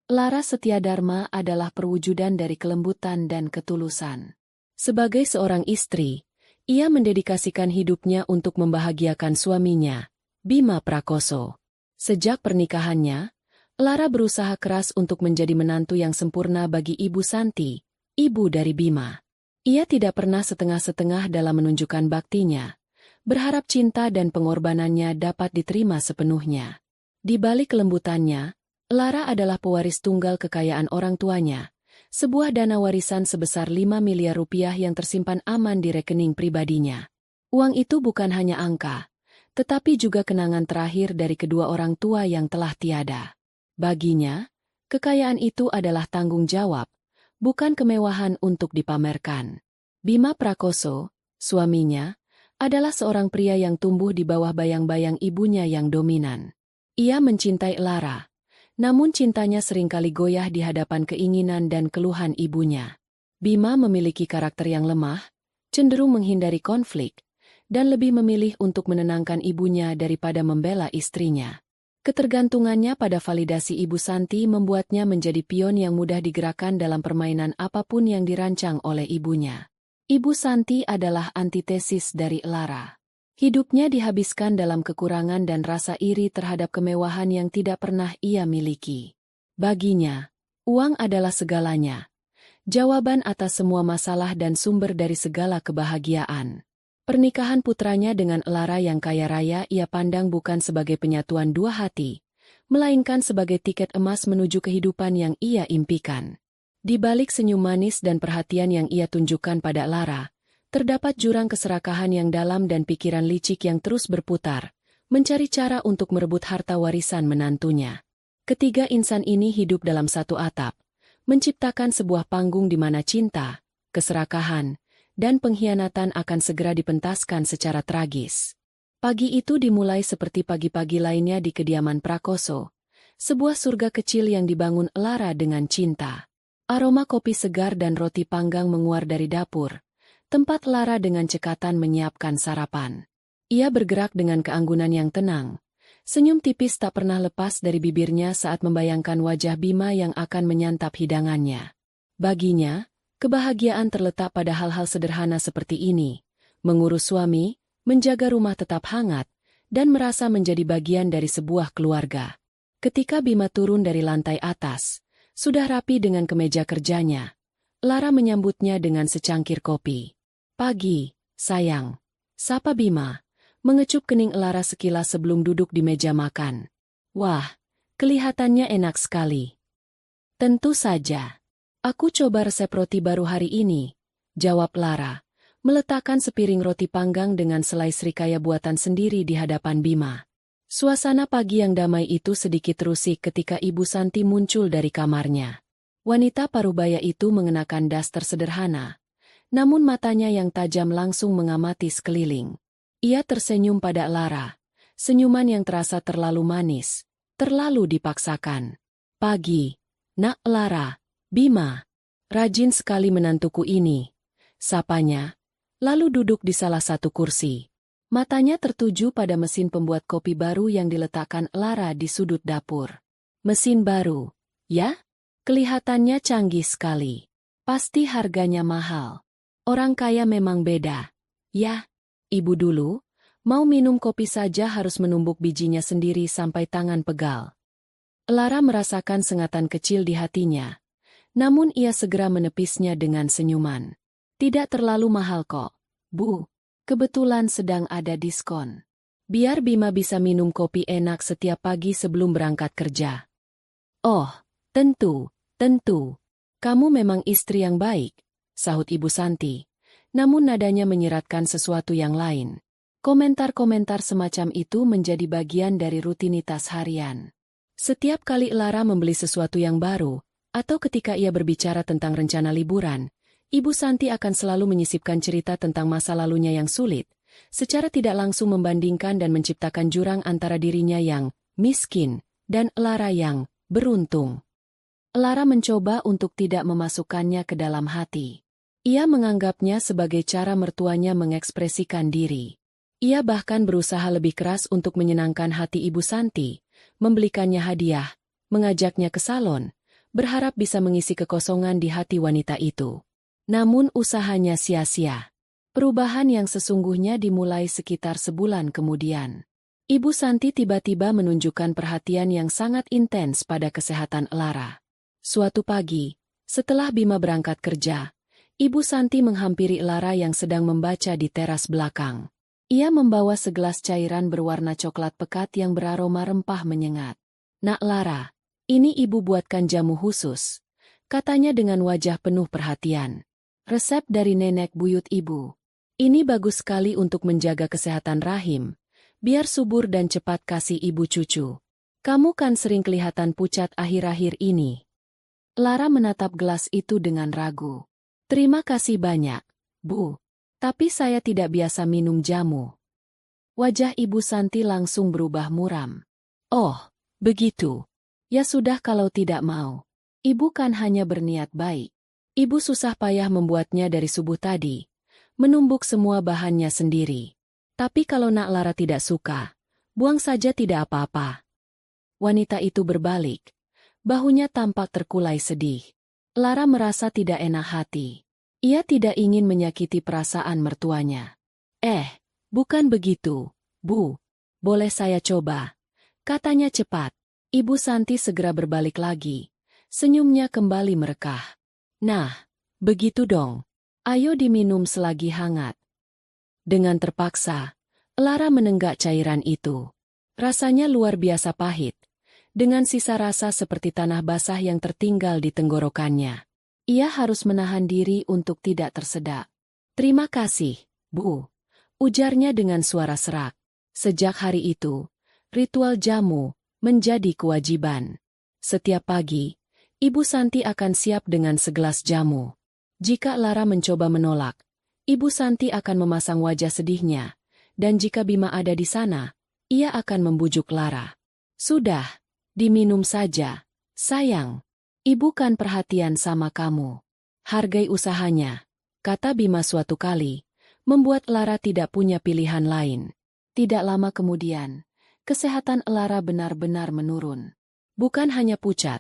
Lara Setiadharma adalah perwujudan dari kelembutan dan ketulusan. Sebagai seorang istri, ia mendedikasikan hidupnya untuk membahagiakan suaminya, Bima Prakoso. Sejak pernikahannya, Lara berusaha keras untuk menjadi menantu yang sempurna bagi Ibu Santi, ibu dari Bima. Ia tidak pernah setengah-setengah dalam menunjukkan baktinya, berharap cinta dan pengorbanannya dapat diterima sepenuhnya. Di balik kelembutannya, Lara adalah pewaris tunggal kekayaan orang tuanya, sebuah dana warisan sebesar 5 miliar rupiah yang tersimpan aman di rekening pribadinya. Uang itu bukan hanya angka, tetapi juga kenangan terakhir dari kedua orang tua yang telah tiada. Baginya, kekayaan itu adalah tanggung jawab, bukan kemewahan untuk dipamerkan. Bima Prakoso, suaminya, adalah seorang pria yang tumbuh di bawah bayang-bayang ibunya yang dominan. Ia mencintai Lara, namun cintanya seringkali goyah di hadapan keinginan dan keluhan ibunya. Bima memiliki karakter yang lemah, cenderung menghindari konflik, dan lebih memilih untuk menenangkan ibunya daripada membela istrinya. Ketergantungannya pada validasi Ibu Santi membuatnya menjadi pion yang mudah digerakkan dalam permainan apapun yang dirancang oleh ibunya. Ibu Santi adalah antitesis dari Lara. Hidupnya dihabiskan dalam kekurangan dan rasa iri terhadap kemewahan yang tidak pernah ia miliki. Baginya, uang adalah segalanya. Jawaban atas semua masalah dan sumber dari segala kebahagiaan. Pernikahan putranya dengan Lara yang kaya raya ia pandang bukan sebagai penyatuan dua hati, melainkan sebagai tiket emas menuju kehidupan yang ia impikan. Di balik senyum manis dan perhatian yang ia tunjukkan pada Lara, terdapat jurang keserakahan yang dalam dan pikiran licik yang terus berputar, mencari cara untuk merebut harta warisan menantunya. Ketiga insan ini hidup dalam satu atap, menciptakan sebuah panggung di mana cinta, keserakahan, dan pengkhianatan akan segera dipentaskan secara tragis. Pagi itu dimulai seperti pagi-pagi lainnya di kediaman Prakoso, sebuah surga kecil yang dibangun Lara dengan cinta. Aroma kopi segar dan roti panggang menguar dari dapur, tempat Lara dengan cekatan menyiapkan sarapan. Ia bergerak dengan keanggunan yang tenang. Senyum tipis tak pernah lepas dari bibirnya saat membayangkan wajah Bima yang akan menyantap hidangannya. Baginya, kebahagiaan terletak pada hal-hal sederhana seperti ini, mengurus suami, menjaga rumah tetap hangat, dan merasa menjadi bagian dari sebuah keluarga. Ketika Bima turun dari lantai atas, sudah rapi dengan kemeja kerjanya, Lara menyambutnya dengan secangkir kopi. "Pagi, sayang," sapa Bima, mengecup kening Lara sekilas sebelum duduk di meja makan. "Wah, kelihatannya enak sekali." "Tentu saja. Aku coba resep roti baru hari ini," jawab Lara, meletakkan sepiring roti panggang dengan selai srikaya buatan sendiri di hadapan Bima. Suasana pagi yang damai itu sedikit terusik ketika Ibu Santi muncul dari kamarnya. Wanita parubaya itu mengenakan daster sederhana, namun matanya yang tajam langsung mengamati sekeliling. Ia tersenyum pada Lara, senyuman yang terasa terlalu manis, terlalu dipaksakan. "Pagi, Nak Lara." "Bima, rajin sekali menantuku ini," sapanya, lalu duduk di salah satu kursi. Matanya tertuju pada mesin pembuat kopi baru yang diletakkan Lara di sudut dapur. "Mesin baru, ya? Kelihatannya canggih sekali. Pasti harganya mahal. Orang kaya memang beda. Ya, ibu dulu, mau minum kopi saja harus menumbuk bijinya sendiri sampai tangan pegal." Lara merasakan sengatan kecil di hatinya, namun ia segera menepisnya dengan senyuman. "Tidak terlalu mahal kok, Bu. Kebetulan sedang ada diskon. Biar Bima bisa minum kopi enak setiap pagi sebelum berangkat kerja." "Oh, tentu, tentu. Kamu memang istri yang baik," sahut Ibu Santi, namun nadanya menyiratkan sesuatu yang lain. Komentar-komentar semacam itu menjadi bagian dari rutinitas harian. Setiap kali Lara membeli sesuatu yang baru, atau ketika ia berbicara tentang rencana liburan, Ibu Santi akan selalu menyisipkan cerita tentang masa lalunya yang sulit, secara tidak langsung membandingkan dan menciptakan jurang antara dirinya yang miskin dan Lara yang beruntung. Lara mencoba untuk tidak memasukkannya ke dalam hati. Ia menganggapnya sebagai cara mertuanya mengekspresikan diri. Ia bahkan berusaha lebih keras untuk menyenangkan hati Ibu Santi, membelikannya hadiah, mengajaknya ke salon, berharap bisa mengisi kekosongan di hati wanita itu. Namun usahanya sia-sia. Perubahan yang sesungguhnya dimulai sekitar sebulan kemudian. Ibu Santi tiba-tiba menunjukkan perhatian yang sangat intens pada kesehatan Lara. Suatu pagi, setelah Bima berangkat kerja, Ibu Santi menghampiri Lara yang sedang membaca di teras belakang. Ia membawa segelas cairan berwarna coklat pekat yang beraroma rempah menyengat. "Nak Lara, ini ibu buatkan jamu khusus," katanya dengan wajah penuh perhatian. "Resep dari nenek buyut ibu. Ini bagus sekali untuk menjaga kesehatan rahim, biar subur dan cepat kasih ibu cucu. Kamu kan sering kelihatan pucat akhir-akhir ini." Lara menatap gelas itu dengan ragu. "Terima kasih banyak, Bu. Tapi saya tidak biasa minum jamu." Wajah Ibu Santi langsung berubah muram. "Oh, begitu. Ya sudah kalau tidak mau. Ibu kan hanya berniat baik. Ibu susah payah membuatnya dari subuh tadi, menumbuk semua bahannya sendiri. Tapi kalau Nak Lara tidak suka, buang saja tidak apa-apa." Wanita itu berbalik. Bahunya tampak terkulai sedih. Lara merasa tidak enak hati. Ia tidak ingin menyakiti perasaan mertuanya. Bukan begitu, Bu. Boleh saya coba?" katanya cepat. Ibu Santi segera berbalik lagi. Senyumnya kembali merekah. "Nah, begitu dong. Ayo diminum selagi hangat." Dengan terpaksa, Lara menenggak cairan itu. Rasanya luar biasa pahit, dengan sisa rasa seperti tanah basah yang tertinggal di tenggorokannya. Ia harus menahan diri untuk tidak tersedak. "Terima kasih, Bu," ujarnya dengan suara serak. Sejak hari itu, ritual jamu menjadi kewajiban. Setiap pagi, Ibu Santi akan siap dengan segelas jamu. Jika Lara mencoba menolak, Ibu Santi akan memasang wajah sedihnya, dan jika Bima ada di sana, ia akan membujuk Lara. "Sudah, diminum saja, sayang. Ibu kan perhatian sama kamu. Hargai usahanya," kata Bima suatu kali, membuat Lara tidak punya pilihan lain. Tidak lama kemudian, kesehatan Lara benar-benar menurun. Bukan hanya pucat,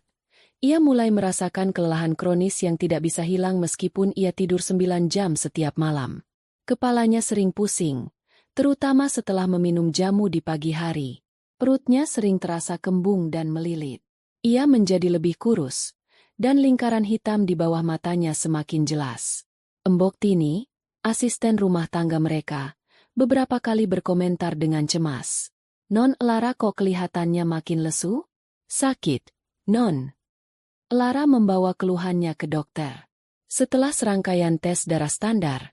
ia mulai merasakan kelelahan kronis yang tidak bisa hilang meskipun ia tidur 9 jam setiap malam. Kepalanya sering pusing, terutama setelah meminum jamu di pagi hari. Perutnya sering terasa kembung dan melilit. Ia menjadi lebih kurus, dan lingkaran hitam di bawah matanya semakin jelas. Embok Tini, asisten rumah tangga mereka, beberapa kali berkomentar dengan cemas. "Non Lara kok kelihatannya makin lesu? Sakit, Non?" Lara membawa keluhannya ke dokter. Setelah serangkaian tes darah standar,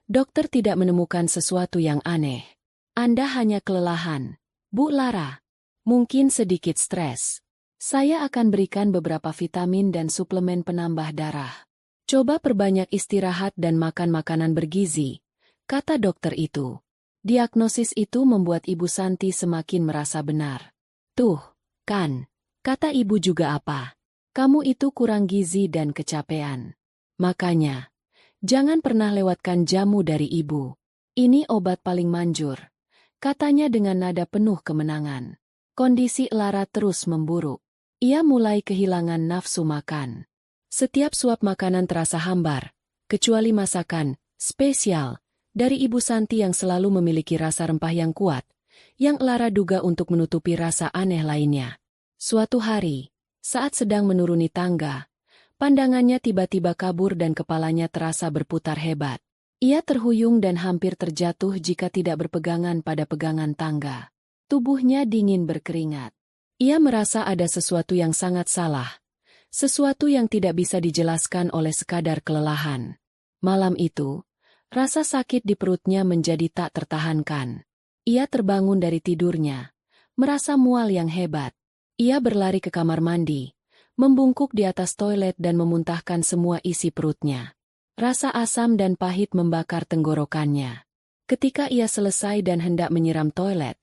dokter tidak menemukan sesuatu yang aneh. "Anda hanya kelelahan, Bu Lara. Mungkin sedikit stres. Saya akan berikan beberapa vitamin dan suplemen penambah darah. Coba perbanyak istirahat dan makan makanan bergizi," kata dokter itu. Diagnosis itu membuat Ibu Santi semakin merasa benar. "Tuh, kan," kata ibu juga, "apa? Kamu itu kurang gizi dan kecapean. Makanya, jangan pernah lewatkan jamu dari ibu. Ini obat paling manjur," katanya dengan nada penuh kemenangan. Kondisi Lara terus memburuk. Ia mulai kehilangan nafsu makan. Setiap suap makanan terasa hambar, kecuali masakan spesial dari Ibu Santi yang selalu memiliki rasa rempah yang kuat, yang Lara duga untuk menutupi rasa aneh lainnya. Suatu hari, saat sedang menuruni tangga, pandangannya tiba-tiba kabur dan kepalanya terasa berputar hebat. Ia terhuyung dan hampir terjatuh jika tidak berpegangan pada pegangan tangga. Tubuhnya dingin berkeringat. Ia merasa ada sesuatu yang sangat salah, sesuatu yang tidak bisa dijelaskan oleh sekadar kelelahan. Malam itu, rasa sakit di perutnya menjadi tak tertahankan. Ia terbangun dari tidurnya, merasa mual yang hebat. Ia berlari ke kamar mandi, membungkuk di atas toilet dan memuntahkan semua isi perutnya. Rasa asam dan pahit membakar tenggorokannya. Ketika ia selesai dan hendak menyiram toilet,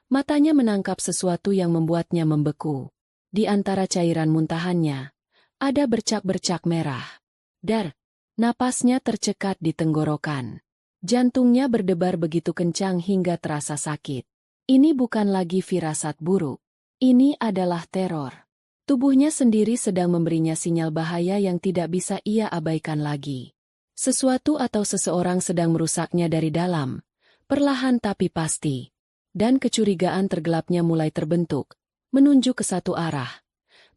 matanya menangkap sesuatu yang membuatnya membeku. Di antara cairan muntahannya, ada bercak-bercak merah. Napasnya tercekat di tenggorokan. Jantungnya berdebar begitu kencang hingga terasa sakit. Ini bukan lagi firasat buruk. Ini adalah teror. Tubuhnya sendiri sedang memberinya sinyal bahaya yang tidak bisa ia abaikan lagi. Sesuatu atau seseorang sedang merusaknya dari dalam, perlahan tapi pasti. Dan kecurigaan tergelapnya mulai terbentuk, menunjuk ke satu arah.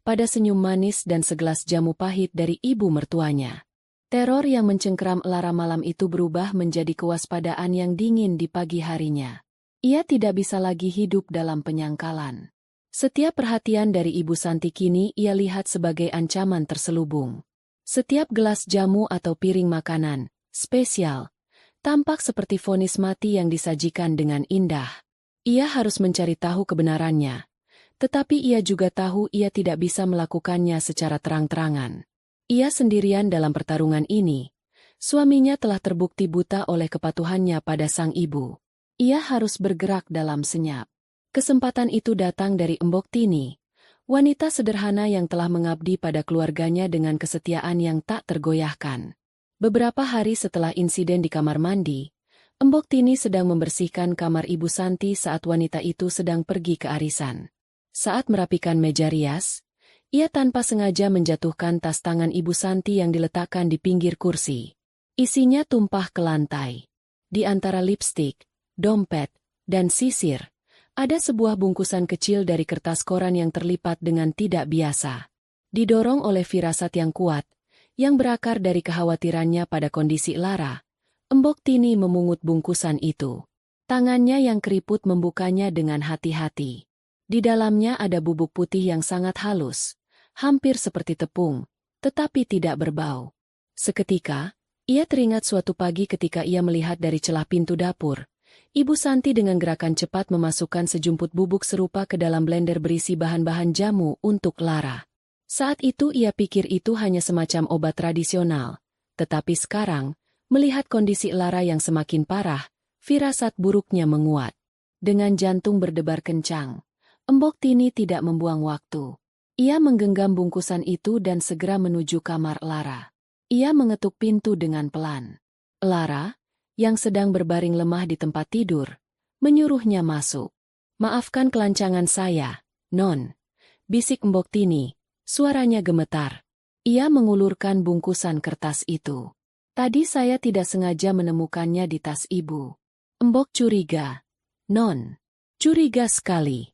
Pada senyum manis dan segelas jamu pahit dari ibu mertuanya. Teror yang mencengkeram Lara malam itu berubah menjadi kewaspadaan yang dingin di pagi harinya. Ia tidak bisa lagi hidup dalam penyangkalan. Setiap perhatian dari Ibu Santi kini ia lihat sebagai ancaman terselubung. Setiap gelas jamu atau piring makanan, spesial, tampak seperti vonis mati yang disajikan dengan indah. Ia harus mencari tahu kebenarannya. Tetapi ia juga tahu ia tidak bisa melakukannya secara terang-terangan. Ia sendirian dalam pertarungan ini. Suaminya telah terbukti buta oleh kepatuhannya pada sang ibu. Ia harus bergerak dalam senyap. Kesempatan itu datang dari Embok Tini, wanita sederhana yang telah mengabdi pada keluarganya dengan kesetiaan yang tak tergoyahkan. Beberapa hari setelah insiden di kamar mandi, Embok Tini sedang membersihkan kamar Ibu Santi saat wanita itu sedang pergi ke arisan. Saat merapikan meja rias, ia tanpa sengaja menjatuhkan tas tangan Ibu Santi yang diletakkan di pinggir kursi. Isinya tumpah ke lantai. Di antara lipstik, dompet, dan sisir, ada sebuah bungkusan kecil dari kertas koran yang terlipat dengan tidak biasa. Didorong oleh firasat yang kuat, yang berakar dari kekhawatirannya pada kondisi Lara, Embok Tini memungut bungkusan itu. Tangannya yang keriput membukanya dengan hati-hati. Di dalamnya ada bubuk putih yang sangat halus, hampir seperti tepung, tetapi tidak berbau. Seketika, ia teringat suatu pagi ketika ia melihat dari celah pintu dapur. Ibu Santi dengan gerakan cepat memasukkan sejumput bubuk serupa ke dalam blender berisi bahan-bahan jamu untuk Lara. Saat itu ia pikir itu hanya semacam obat tradisional. Tetapi sekarang, melihat kondisi Lara yang semakin parah, firasat buruknya menguat. Dengan jantung berdebar kencang, Embok Tini tidak membuang waktu. Ia menggenggam bungkusan itu dan segera menuju kamar Lara. Ia mengetuk pintu dengan pelan. Lara, yang sedang berbaring lemah di tempat tidur, menyuruhnya masuk. "Maafkan kelancangan saya, Non," bisik Embok Tini, suaranya gemetar. Ia mengulurkan bungkusan kertas itu. "Tadi saya tidak sengaja menemukannya di tas ibu." Embok curiga. "Non, curiga sekali."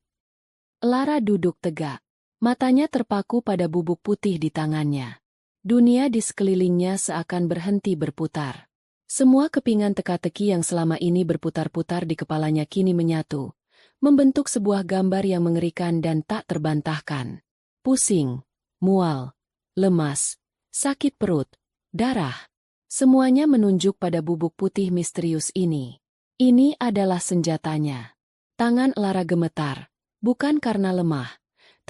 Lara duduk tegak. Matanya terpaku pada bubuk putih di tangannya. Dunia di sekelilingnya seakan berhenti berputar. Semua kepingan teka-teki yang selama ini berputar-putar di kepalanya kini menyatu, membentuk sebuah gambar yang mengerikan dan tak terbantahkan. Pusing, mual, lemas, sakit perut, darah. Semuanya menunjuk pada bubuk putih misterius ini. Ini adalah senjatanya. Tangan Lara gemetar, bukan karena lemah,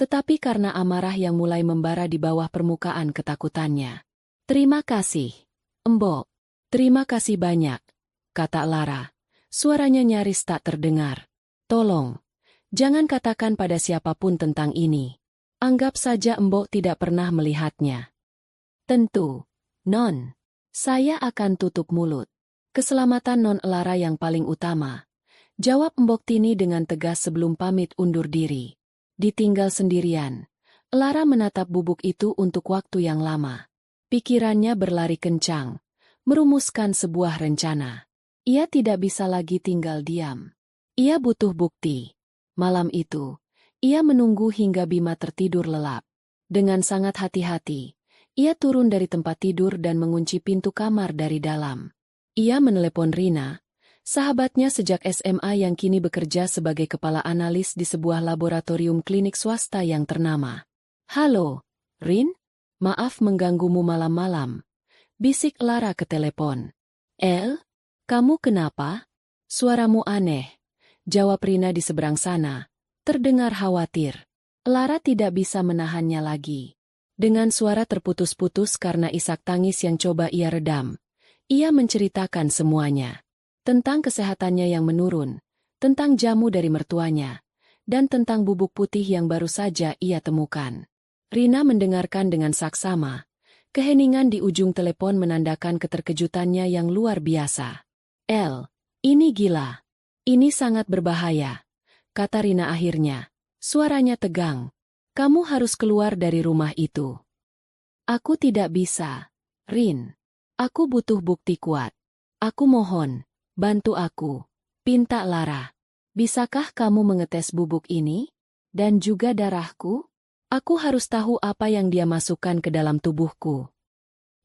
tetapi karena amarah yang mulai membara di bawah permukaan ketakutannya. "Terima kasih, Embok. Terima kasih banyak," kata Lara. Suaranya nyaris tak terdengar. "Tolong, jangan katakan pada siapapun tentang ini. Anggap saja Embok tidak pernah melihatnya." "Tentu, Non. Saya akan tutup mulut. Keselamatan Non Lara yang paling utama," jawab Embok Tini dengan tegas sebelum pamit undur diri. Ditinggal sendirian, Lara menatap bubuk itu untuk waktu yang lama. Pikirannya berlari kencang, merumuskan sebuah rencana. Ia tidak bisa lagi tinggal diam. Ia butuh bukti. Malam itu, ia menunggu hingga Bima tertidur lelap. Dengan sangat hati-hati, ia turun dari tempat tidur dan mengunci pintu kamar dari dalam. Ia menelepon Rina, sahabatnya sejak SMA yang kini bekerja sebagai kepala analis di sebuah laboratorium klinik swasta yang ternama. "Halo, Rin? Maaf mengganggumu malam-malam," bisik Lara ke telepon. Kamu kenapa? Suaramu aneh," jawab Rina di seberang sana, terdengar khawatir. Lara tidak bisa menahannya lagi. Dengan suara terputus-putus karena isak tangis yang coba ia redam, ia menceritakan semuanya. Tentang kesehatannya yang menurun, tentang jamu dari mertuanya, dan tentang bubuk putih yang baru saja ia temukan. Rina mendengarkan dengan saksama. Keheningan di ujung telepon menandakan keterkejutannya yang luar biasa. Ini gila. Ini sangat berbahaya," kata Rina akhirnya. Suaranya tegang. Kamu harus keluar dari rumah itu. Aku tidak bisa, Rin. Aku butuh bukti kuat. Aku mohon, bantu aku. Pinta Lara. Bisakah kamu mengetes bubuk ini? Dan juga darahku? Aku harus tahu apa yang dia masukkan ke dalam tubuhku.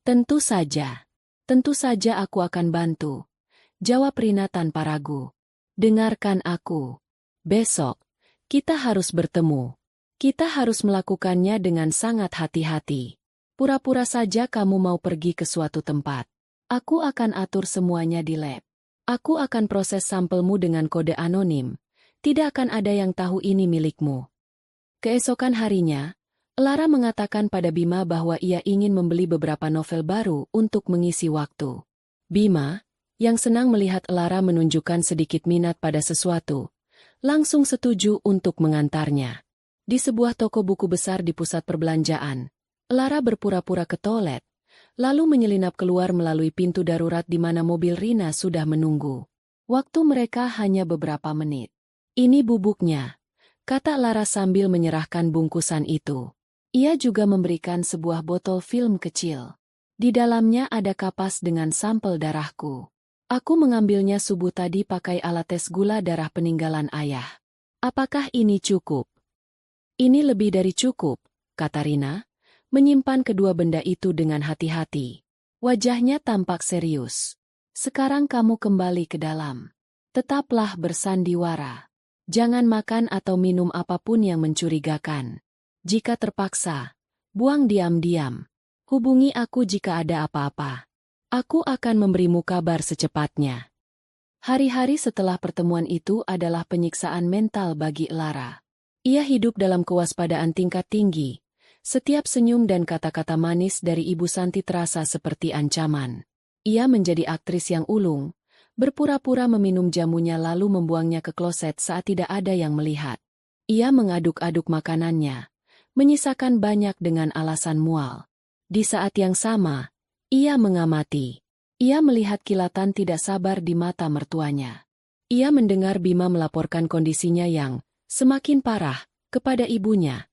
Tentu saja. Tentu saja aku akan bantu. Jawab Rina tanpa ragu. Dengarkan aku. Besok, kita harus bertemu. Kita harus melakukannya dengan sangat hati-hati. Pura-pura saja kamu mau pergi ke suatu tempat. Aku akan atur semuanya di lab. Aku akan proses sampelmu dengan kode anonim. Tidak akan ada yang tahu ini milikmu. Keesokan harinya, Lara mengatakan pada Bima bahwa ia ingin membeli beberapa novel baru untuk mengisi waktu. Bima, yang senang melihat Lara menunjukkan sedikit minat pada sesuatu, langsung setuju untuk mengantarnya. Di sebuah toko buku besar di pusat perbelanjaan, Lara berpura-pura ke toilet, lalu menyelinap keluar melalui pintu darurat di mana mobil Rina sudah menunggu. Waktu mereka hanya beberapa menit. Ini bubuknya, kata Lara sambil menyerahkan bungkusan itu. Ia juga memberikan sebuah botol film kecil. Di dalamnya ada kapas dengan sampel darahku. Aku mengambilnya subuh tadi pakai alat tes gula darah peninggalan ayah. Apakah ini cukup? Ini lebih dari cukup, kata Rina, menyimpan kedua benda itu dengan hati-hati. Wajahnya tampak serius. Sekarang kamu kembali ke dalam. Tetaplah bersandiwara. Jangan makan atau minum apapun yang mencurigakan. Jika terpaksa, buang diam-diam. Hubungi aku jika ada apa-apa. Aku akan memberimu kabar secepatnya. Hari-hari setelah pertemuan itu adalah penyiksaan mental bagi Lara. Ia hidup dalam kewaspadaan tingkat tinggi. Setiap senyum dan kata-kata manis dari Ibu Santi terasa seperti ancaman. Ia menjadi aktris yang ulung, berpura-pura meminum jamunya lalu membuangnya ke kloset saat tidak ada yang melihat. Ia mengaduk-aduk makanannya, menyisakan banyak dengan alasan mual. Di saat yang sama, ia mengamati. Ia melihat kilatan tidak sabar di mata mertuanya. Ia mendengar Bima melaporkan kondisinya yang semakin parah kepada ibunya.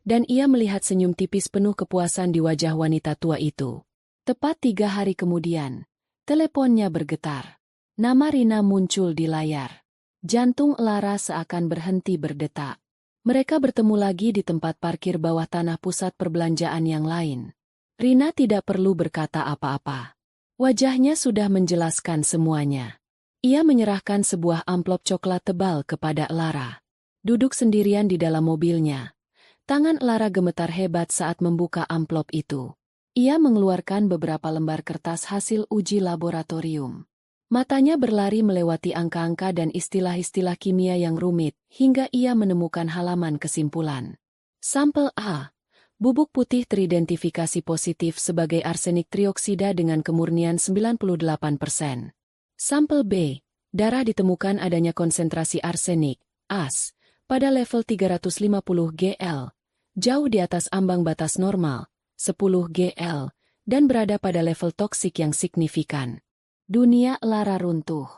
Dan ia melihat senyum tipis penuh kepuasan di wajah wanita tua itu. Tepat 3 hari kemudian, teleponnya bergetar. Nama Rina muncul di layar. Jantung Lara seakan berhenti berdetak. Mereka bertemu lagi di tempat parkir bawah tanah pusat perbelanjaan yang lain. Rina tidak perlu berkata apa-apa. Wajahnya sudah menjelaskan semuanya. Ia menyerahkan sebuah amplop coklat tebal kepada Lara. Duduk sendirian di dalam mobilnya. Tangan Lara gemetar hebat saat membuka amplop itu. Ia mengeluarkan beberapa lembar kertas hasil uji laboratorium. Matanya berlari melewati angka-angka dan istilah-istilah kimia yang rumit, hingga ia menemukan halaman kesimpulan. Sampel A. Bubuk putih teridentifikasi positif sebagai arsenik trioksida dengan kemurnian 98%. Sampel B. Darah ditemukan adanya konsentrasi arsenik, AS, pada level 350 gl, jauh di atas ambang batas normal, 10 gl, dan berada pada level toksik yang signifikan. Dunia Lara runtuh.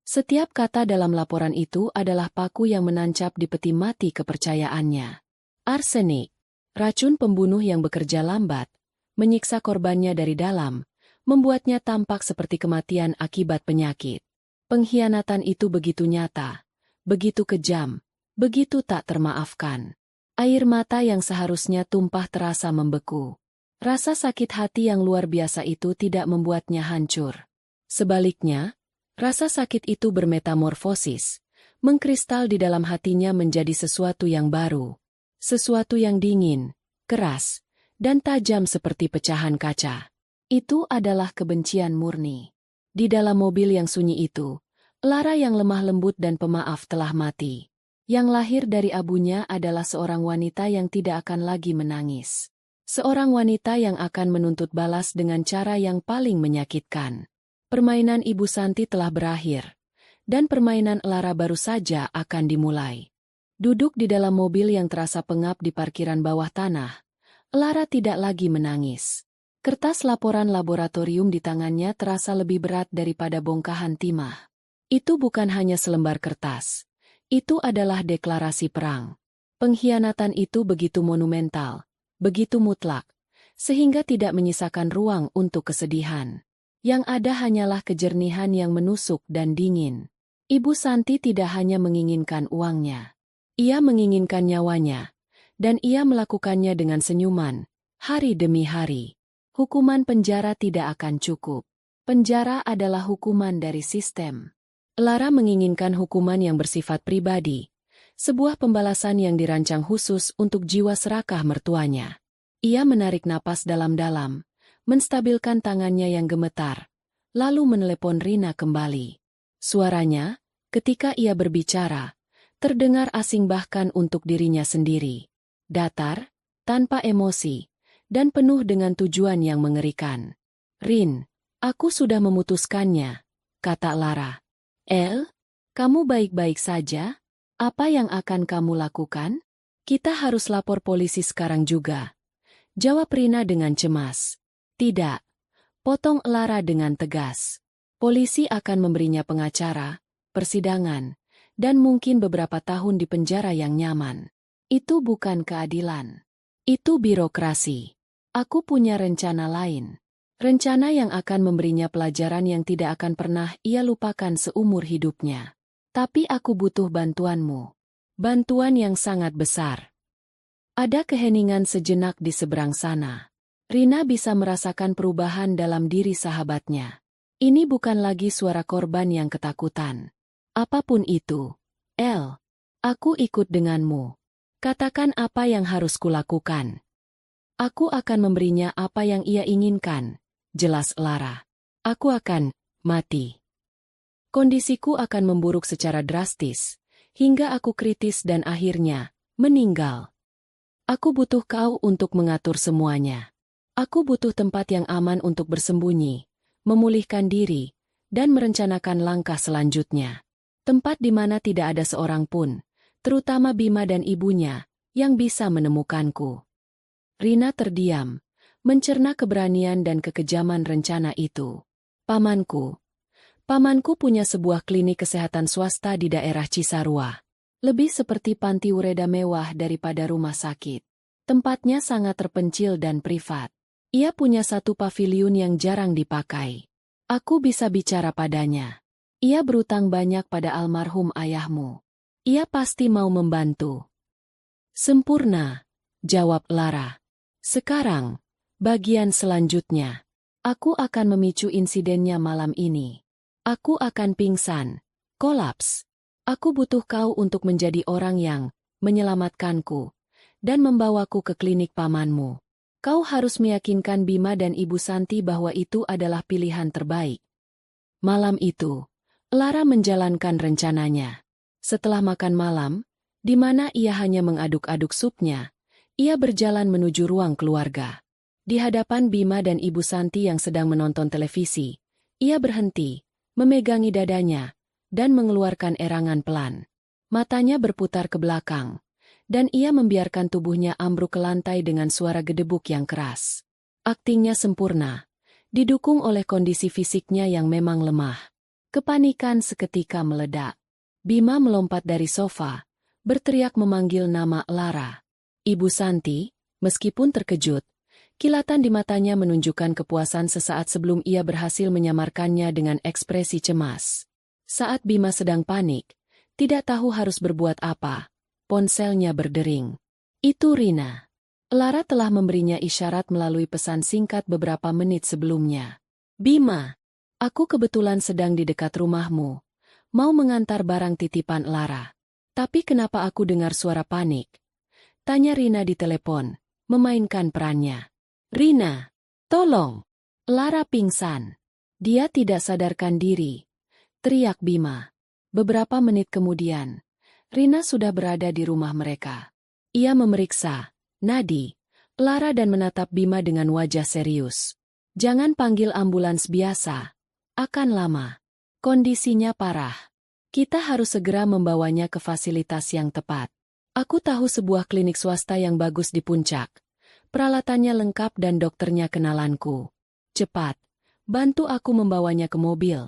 Setiap kata dalam laporan itu adalah paku yang menancap di peti mati kepercayaannya. Arsenik, racun pembunuh yang bekerja lambat, menyiksa korbannya dari dalam, membuatnya tampak seperti kematian akibat penyakit. Pengkhianatan itu begitu nyata, begitu kejam, begitu tak termaafkan. Air mata yang seharusnya tumpah terasa membeku. Rasa sakit hati yang luar biasa itu tidak membuatnya hancur. Sebaliknya, rasa sakit itu bermetamorfosis, mengkristal di dalam hatinya menjadi sesuatu yang baru. Sesuatu yang dingin, keras, dan tajam seperti pecahan kaca. Itu adalah kebencian murni. Di dalam mobil yang sunyi itu, Lara yang lemah lembut dan pemaaf telah mati. Yang lahir dari abunya adalah seorang wanita yang tidak akan lagi menangis. Seorang wanita yang akan menuntut balas dengan cara yang paling menyakitkan. Permainan Ibu Santi telah berakhir, dan permainan Lara baru saja akan dimulai. Duduk di dalam mobil yang terasa pengap di parkiran bawah tanah, Lara tidak lagi menangis. Kertas laporan laboratorium di tangannya terasa lebih berat daripada bongkahan timah. Itu bukan hanya selembar kertas. Itu adalah deklarasi perang. Pengkhianatan itu begitu monumental, begitu mutlak, sehingga tidak menyisakan ruang untuk kesedihan. Yang ada hanyalah kejernihan yang menusuk dan dingin. Ibu Santi tidak hanya menginginkan uangnya. Ia menginginkan nyawanya, dan ia melakukannya dengan senyuman, hari demi hari. Hukuman penjara tidak akan cukup. Penjara adalah hukuman dari sistem. Lara menginginkan hukuman yang bersifat pribadi, sebuah pembalasan yang dirancang khusus untuk jiwa serakah mertuanya. Ia menarik napas dalam-dalam, menstabilkan tangannya yang gemetar, lalu menelepon Rina kembali. Suaranya, ketika ia berbicara, terdengar asing bahkan untuk dirinya sendiri. Datar, tanpa emosi, dan penuh dengan tujuan yang mengerikan. "Rin, aku sudah memutuskannya," kata Lara. "El, kamu baik-baik saja? Apa yang akan kamu lakukan?" "Kita harus lapor polisi sekarang juga," jawab Rina dengan cemas. "Tidak," potong Lara dengan tegas. "Polisi akan memberinya pengacara, persidangan, dan mungkin beberapa tahun di penjara yang nyaman. Itu bukan keadilan. Itu birokrasi. Aku punya rencana lain. Rencana yang akan memberinya pelajaran yang tidak akan pernah ia lupakan seumur hidupnya. Tapi aku butuh bantuanmu. Bantuan yang sangat besar." Ada keheningan sejenak di seberang sana. Rina bisa merasakan perubahan dalam diri sahabatnya. Ini bukan lagi suara korban yang ketakutan. "Apapun itu, El, aku ikut denganmu. Katakan apa yang harus kulakukan. Aku akan memberinya apa yang ia inginkan," jelas Lara. "Aku akan mati. Kondisiku akan memburuk secara drastis, hingga aku kritis dan akhirnya meninggal. Aku butuh kau untuk mengatur semuanya. Aku butuh tempat yang aman untuk bersembunyi, memulihkan diri, dan merencanakan langkah selanjutnya. Tempat di mana tidak ada seorang pun, terutama Bima dan ibunya, yang bisa menemukanku." Rina terdiam, mencerna keberanian dan kekejaman rencana itu. Pamanku punya sebuah klinik kesehatan swasta di daerah Cisarua. Lebih seperti panti ureda mewah daripada rumah sakit. Tempatnya sangat terpencil dan privat. Ia punya satu paviliun yang jarang dipakai. Aku bisa bicara padanya. Ia berutang banyak pada almarhum ayahmu. Ia pasti mau membantu." "Sempurna," jawab Lara. "Sekarang, bagian selanjutnya. Aku akan memicu insidennya malam ini. Aku akan pingsan, kolaps. Aku butuh kau untuk menjadi orang yang menyelamatkanku dan membawaku ke klinik pamanmu. Kau harus meyakinkan Bima dan Ibu Santi bahwa itu adalah pilihan terbaik." Malam itu, Lara menjalankan rencananya. Setelah makan malam, di mana ia hanya mengaduk-aduk supnya, ia berjalan menuju ruang keluarga. Di hadapan Bima dan Ibu Santi yang sedang menonton televisi, ia berhenti, memegangi dadanya, dan mengeluarkan erangan pelan. Matanya berputar ke belakang, dan ia membiarkan tubuhnya ambruk ke lantai dengan suara gedebuk yang keras. Aktingnya sempurna, didukung oleh kondisi fisiknya yang memang lemah. Kepanikan seketika meledak. Bima melompat dari sofa, berteriak memanggil nama Lara. Ibu Santi, meskipun terkejut, kilatan di matanya menunjukkan kepuasan sesaat sebelum ia berhasil menyamarkannya dengan ekspresi cemas. Saat Bima sedang panik, tidak tahu harus berbuat apa, ponselnya berdering. "Itu Rina." Lara telah memberinya isyarat melalui pesan singkat beberapa menit sebelumnya. "Bima, aku kebetulan sedang di dekat rumahmu. Mau mengantar barang titipan Lara. Tapi kenapa aku dengar suara panik?" tanya Rina di telepon, memainkan perannya. "Rina, tolong! Lara pingsan. Dia tidak sadarkan diri," teriak Bima. Beberapa menit kemudian, Rina sudah berada di rumah mereka. Ia memeriksa nadi Lara dan menatap Bima dengan wajah serius. "Jangan panggil ambulans biasa. Akan lama. Kondisinya parah. Kita harus segera membawanya ke fasilitas yang tepat. Aku tahu sebuah klinik swasta yang bagus di puncak. Peralatannya lengkap dan dokternya kenalanku. Cepat, bantu aku membawanya ke mobil."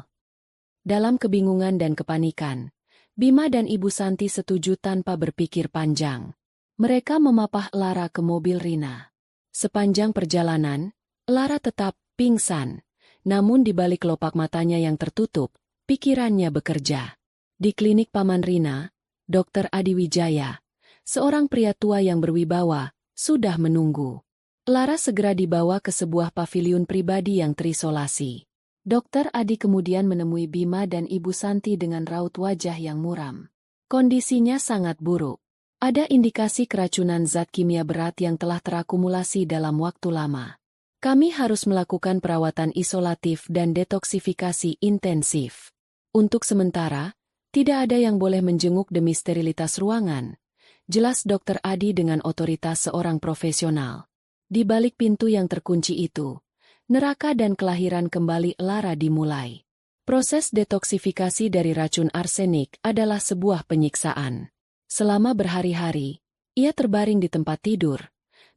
Dalam kebingungan dan kepanikan, Bima dan Ibu Santi setuju tanpa berpikir panjang. Mereka memapah Lara ke mobil Rina. Sepanjang perjalanan, Lara tetap pingsan. Namun di balik kelopak matanya yang tertutup, pikirannya bekerja. Di klinik Paman Rina, Dr. Adi Wijaya, seorang pria tua yang berwibawa, sudah menunggu. Lara segera dibawa ke sebuah paviliun pribadi yang terisolasi. Dr. Adi kemudian menemui Bima dan Ibu Santi dengan raut wajah yang muram. Kondisinya sangat buruk. Ada indikasi keracunan zat kimia berat yang telah terakumulasi dalam waktu lama. Kami harus melakukan perawatan isolatif dan detoksifikasi intensif. Untuk sementara, tidak ada yang boleh menjenguk demi sterilitas ruangan. Jelas Dr. Adi dengan otoritas seorang profesional. Di balik pintu yang terkunci itu, neraka dan kelahiran kembali Lara dimulai. Proses detoksifikasi dari racun arsenik adalah sebuah penyiksaan. Selama berhari-hari, ia terbaring di tempat tidur.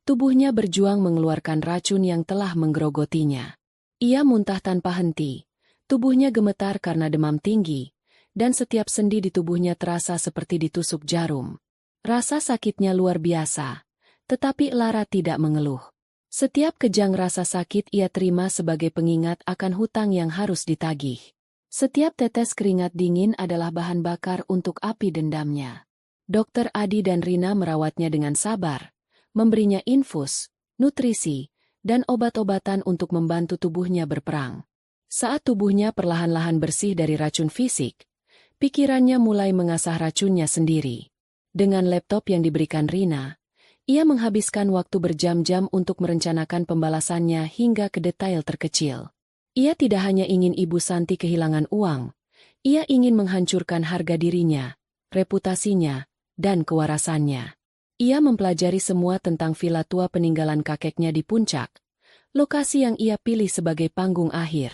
Tubuhnya berjuang mengeluarkan racun yang telah menggerogotinya. Ia muntah tanpa henti. Tubuhnya gemetar karena demam tinggi, dan setiap sendi di tubuhnya terasa seperti ditusuk jarum. Rasa sakitnya luar biasa, tetapi Lara tidak mengeluh. Setiap kejang rasa sakit ia terima sebagai pengingat akan hutang yang harus ditagih. Setiap tetes keringat dingin adalah bahan bakar untuk api dendamnya. Dr. Adi dan Rina merawatnya dengan sabar, memberinya infus, nutrisi, dan obat-obatan untuk membantu tubuhnya berperang. Saat tubuhnya perlahan-lahan bersih dari racun fisik, pikirannya mulai mengasah racunnya sendiri. Dengan laptop yang diberikan Rina, ia menghabiskan waktu berjam-jam untuk merencanakan pembalasannya hingga ke detail terkecil. Ia tidak hanya ingin Ibu Santi kehilangan uang, ia ingin menghancurkan harga dirinya, reputasinya, dan kewarasannya. Ia mempelajari semua tentang villa tua peninggalan kakeknya di puncak, lokasi yang ia pilih sebagai panggung akhir.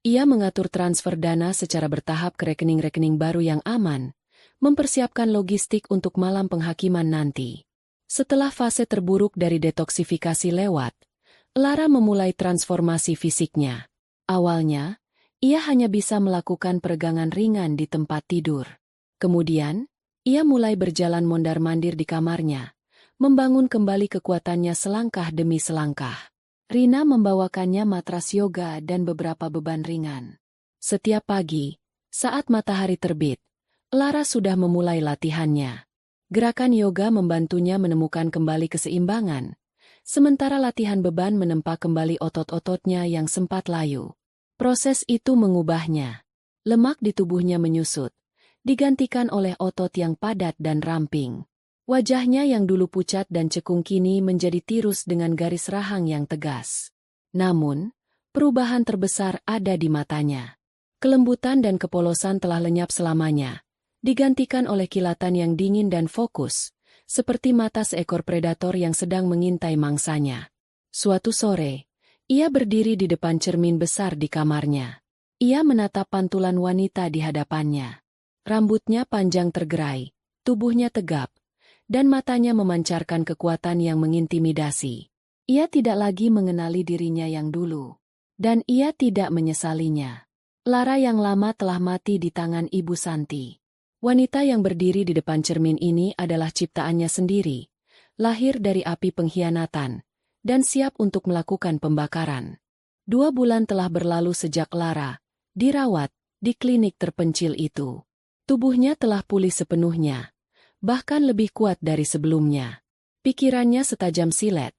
Ia mengatur transfer dana secara bertahap ke rekening-rekening baru yang aman, mempersiapkan logistik untuk malam penghakiman nanti. Setelah fase terburuk dari detoksifikasi lewat, Lara memulai transformasi fisiknya. Awalnya, ia hanya bisa melakukan peregangan ringan di tempat tidur. Kemudian, ia mulai berjalan mondar-mandir di kamarnya, membangun kembali kekuatannya selangkah demi selangkah. Rina membawakannya matras yoga dan beberapa beban ringan. Setiap pagi, saat matahari terbit, Lara sudah memulai latihannya. Gerakan yoga membantunya menemukan kembali keseimbangan, sementara latihan beban menempa kembali otot-ototnya yang sempat layu. Proses itu mengubahnya. Lemak di tubuhnya menyusut, digantikan oleh otot yang padat dan ramping. Wajahnya yang dulu pucat dan cekung kini menjadi tirus dengan garis rahang yang tegas. Namun, perubahan terbesar ada di matanya. Kelembutan dan kepolosan telah lenyap selamanya, digantikan oleh kilatan yang dingin dan fokus, seperti mata seekor predator yang sedang mengintai mangsanya. Suatu sore, ia berdiri di depan cermin besar di kamarnya. Ia menatap pantulan wanita di hadapannya. Rambutnya panjang tergerai, tubuhnya tegap, dan matanya memancarkan kekuatan yang mengintimidasi. Ia tidak lagi mengenali dirinya yang dulu. Dan ia tidak menyesalinya. Lara yang lama telah mati di tangan Ibu Santi. Wanita yang berdiri di depan cermin ini adalah ciptaannya sendiri, lahir dari api pengkhianatan, dan siap untuk melakukan pembakaran. 2 bulan telah berlalu sejak Lara dirawat di klinik terpencil itu. Tubuhnya telah pulih sepenuhnya, bahkan lebih kuat dari sebelumnya. Pikirannya setajam silet,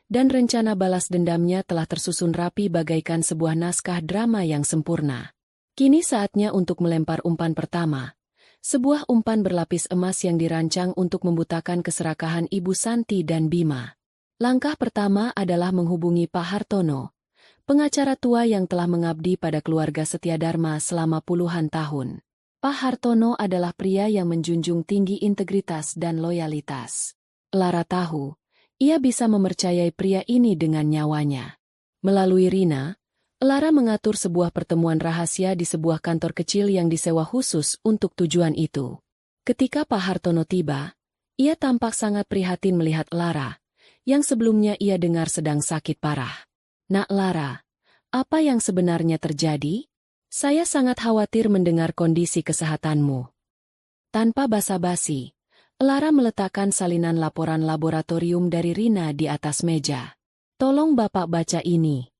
dan rencana balas dendamnya telah tersusun rapi bagaikan sebuah naskah drama yang sempurna. Kini saatnya untuk melempar umpan pertama, sebuah umpan berlapis emas yang dirancang untuk membutakan keserakahan Ibu Santi dan Bima. Langkah pertama adalah menghubungi Pak Hartono, pengacara tua yang telah mengabdi pada keluarga Setyadharma selama puluhan tahun. Pak Hartono adalah pria yang menjunjung tinggi integritas dan loyalitas. Lara tahu, ia bisa mempercayai pria ini dengan nyawanya. Melalui Rina, Lara mengatur sebuah pertemuan rahasia di sebuah kantor kecil yang disewa khusus untuk tujuan itu. Ketika Pak Hartono tiba, ia tampak sangat prihatin melihat Lara, yang sebelumnya ia dengar sedang sakit parah. "Nak Lara, apa yang sebenarnya terjadi? Saya sangat khawatir mendengar kondisi kesehatanmu." Tanpa basa-basi, Lara meletakkan salinan laporan laboratorium dari Rina di atas meja. Tolong Bapak baca ini.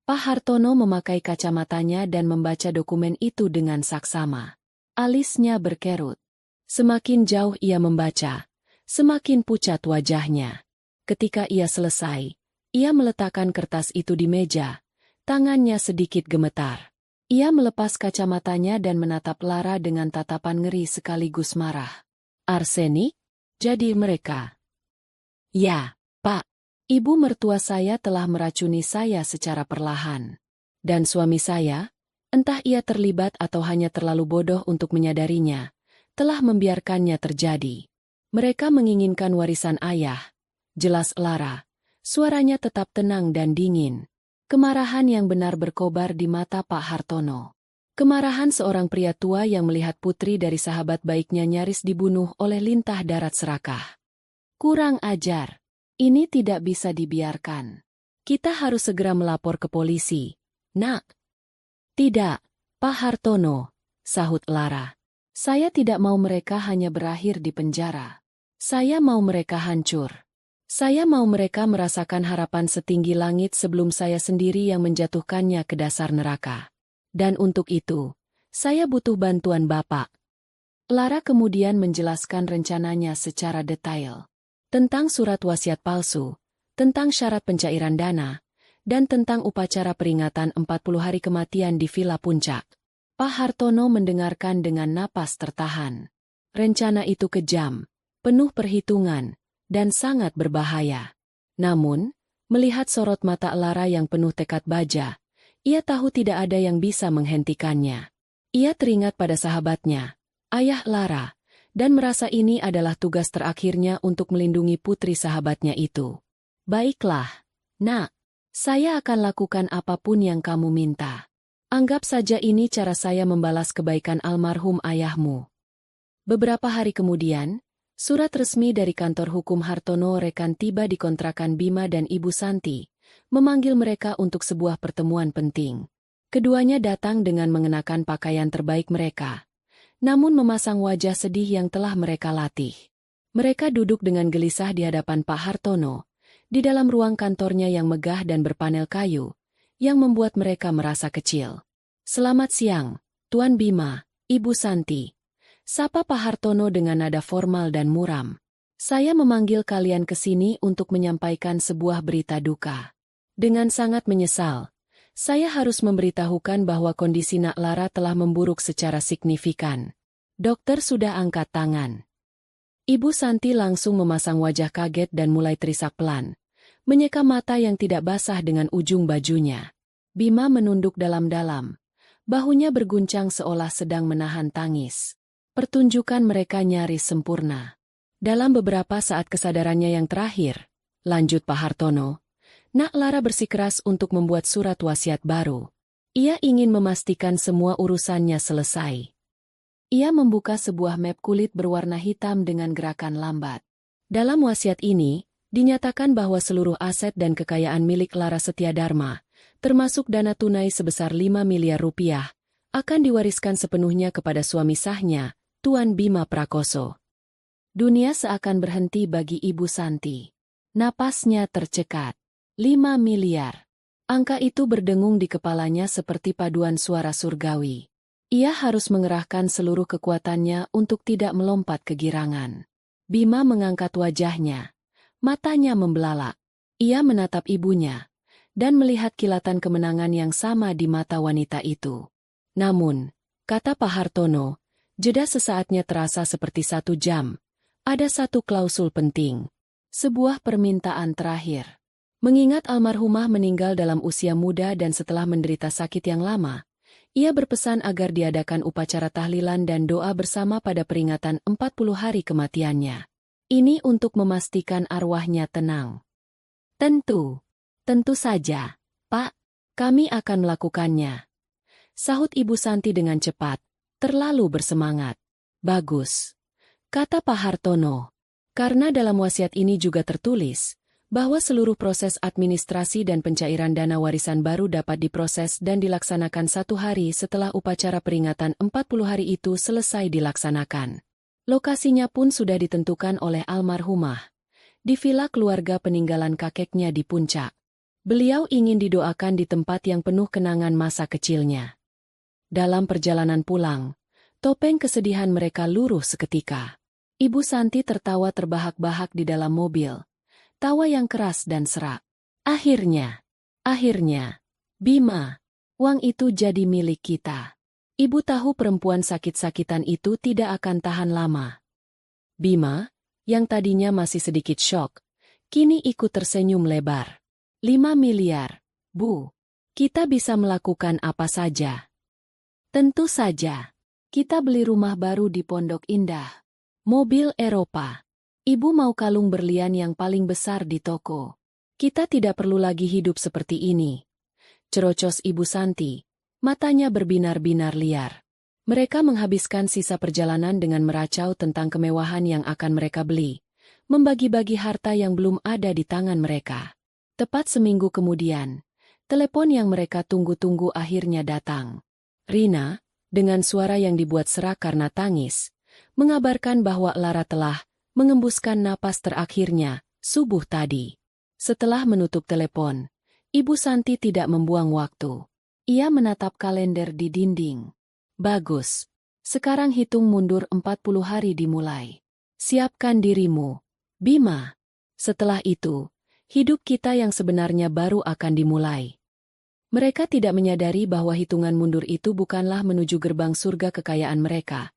Pak Hartono memakai kacamatanya dan membaca dokumen itu dengan saksama. Alisnya berkerut. Semakin jauh ia membaca, semakin pucat wajahnya. Ketika ia selesai, ia meletakkan kertas itu di meja. Tangannya sedikit gemetar. Ia melepas kacamatanya dan menatap Lara dengan tatapan ngeri sekaligus marah. Arsenik? Jadi mereka? Ya, Pak. Ibu mertua saya telah meracuni saya secara perlahan. Dan suami saya, entah ia terlibat atau hanya terlalu bodoh untuk menyadarinya, telah membiarkannya terjadi. Mereka menginginkan warisan ayah. Jelas Lara. Suaranya tetap tenang dan dingin. Kemarahan yang benar berkobar di mata Pak Hartono. Kemarahan seorang pria tua yang melihat putri dari sahabat baiknya nyaris dibunuh oleh lintah darat serakah. Kurang ajar. Ini tidak bisa dibiarkan. Kita harus segera melapor ke polisi. Nak. Tidak, Pak Hartono, sahut Lara. Saya tidak mau mereka hanya berakhir di penjara. Saya mau mereka hancur. Saya mau mereka merasakan harapan setinggi langit sebelum saya sendiri yang menjatuhkannya ke dasar neraka. Dan untuk itu, saya butuh bantuan Bapak. Lara kemudian menjelaskan rencananya secara detail. Tentang surat wasiat palsu, tentang syarat pencairan dana, dan tentang upacara peringatan 40 hari kematian di Villa Puncak. Pak Hartono mendengarkan dengan napas tertahan. Rencana itu kejam, penuh perhitungan, dan sangat berbahaya. Namun, melihat sorot mata Lara yang penuh tekad baja, ia tahu tidak ada yang bisa menghentikannya. Ia teringat pada sahabatnya, ayah Lara, dan merasa ini adalah tugas terakhirnya untuk melindungi putri sahabatnya itu. Baiklah, Nak, saya akan lakukan apapun yang kamu minta. Anggap saja ini cara saya membalas kebaikan almarhum ayahmu. Beberapa hari kemudian, surat resmi dari kantor hukum Hartono Rekan tiba di kontrakan Bima dan Ibu Santi, memanggil mereka untuk sebuah pertemuan penting. Keduanya datang dengan mengenakan pakaian terbaik mereka, namun memasang wajah sedih yang telah mereka latih. Mereka duduk dengan gelisah di hadapan Pak Hartono, di dalam ruang kantornya yang megah dan berpanel kayu, yang membuat mereka merasa kecil. Selamat siang, Tuan Bima, Ibu Santi. Sapa Pak Hartono dengan nada formal dan muram. Saya memanggil kalian ke sini untuk menyampaikan sebuah berita duka. Dengan sangat menyesal, saya harus memberitahukan bahwa kondisi Nak Lara telah memburuk secara signifikan. Dokter sudah angkat tangan. Ibu Santi langsung memasang wajah kaget dan mulai terisak pelan, menyeka mata yang tidak basah dengan ujung bajunya. Bima menunduk dalam-dalam, bahunya berguncang seolah sedang menahan tangis. Pertunjukan mereka nyaris sempurna. Dalam beberapa saat kesadarannya yang terakhir, lanjut Pak Hartono, Nak Lara bersikeras untuk membuat surat wasiat baru. Ia ingin memastikan semua urusannya selesai. Ia membuka sebuah map kulit berwarna hitam dengan gerakan lambat. Dalam wasiat ini, dinyatakan bahwa seluruh aset dan kekayaan milik Lara Setiadharma, termasuk dana tunai sebesar 5 miliar rupiah, akan diwariskan sepenuhnya kepada suami sahnya, Tuan Bima Prakoso. Dunia seakan berhenti bagi Ibu Santi. Napasnya tercekat. 5 miliar. Angka itu berdengung di kepalanya seperti paduan suara surgawi. Ia harus mengerahkan seluruh kekuatannya untuk tidak melompat kegirangan. Bima mengangkat wajahnya. Matanya membelalak. Ia menatap ibunya, dan melihat kilatan kemenangan yang sama di mata wanita itu. Namun, kata Pak Hartono, jeda sesaatnya terasa seperti 1 jam. Ada satu klausul penting. Sebuah permintaan terakhir. Mengingat almarhumah meninggal dalam usia muda dan setelah menderita sakit yang lama, ia berpesan agar diadakan upacara tahlilan dan doa bersama pada peringatan 40 hari kematiannya. Ini untuk memastikan arwahnya tenang. Tentu saja, Pak, kami akan melakukannya. Sahut Ibu Santi dengan cepat, terlalu bersemangat. Bagus, kata Pak Hartono. Karena dalam wasiat ini juga tertulis bahwa seluruh proses administrasi dan pencairan dana warisan baru dapat diproses dan dilaksanakan 1 hari setelah upacara peringatan 40 hari itu selesai dilaksanakan. Lokasinya pun sudah ditentukan oleh almarhumah, di vila keluarga peninggalan kakeknya di puncak. Beliau ingin didoakan di tempat yang penuh kenangan masa kecilnya. Dalam perjalanan pulang, topeng kesedihan mereka luruh seketika. Ibu Santi tertawa terbahak-bahak di dalam mobil, tawa yang keras dan serak. Akhirnya, Bima, uang itu jadi milik kita. Ibu tahu perempuan sakit-sakitan itu tidak akan tahan lama. Bima, yang tadinya masih sedikit syok, kini ikut tersenyum lebar. 5 miliar, Bu. Kita bisa melakukan apa saja. Tentu saja. Kita beli rumah baru di Pondok Indah. Mobil Eropa. Ibu mau kalung berlian yang paling besar di toko. Kita tidak perlu lagi hidup seperti ini. Cerocos Ibu Santi. Matanya berbinar-binar liar. Mereka menghabiskan sisa perjalanan dengan meracau tentang kemewahan yang akan mereka beli. Membagi-bagi harta yang belum ada di tangan mereka. Tepat seminggu kemudian, telepon yang mereka tunggu-tunggu akhirnya datang. Rina, dengan suara yang dibuat serak karena tangis, mengabarkan bahwa Lara telah mengembuskan napas terakhirnya subuh tadi. Setelah menutup telepon, Ibu Santi tidak membuang waktu. Ia menatap kalender di dinding. Bagus. Sekarang hitung mundur 40 hari dimulai. Siapkan dirimu, Bima. Setelah itu, hidup kita yang sebenarnya baru akan dimulai. Mereka tidak menyadari bahwa hitungan mundur itu bukanlah menuju gerbang surga kekayaan mereka,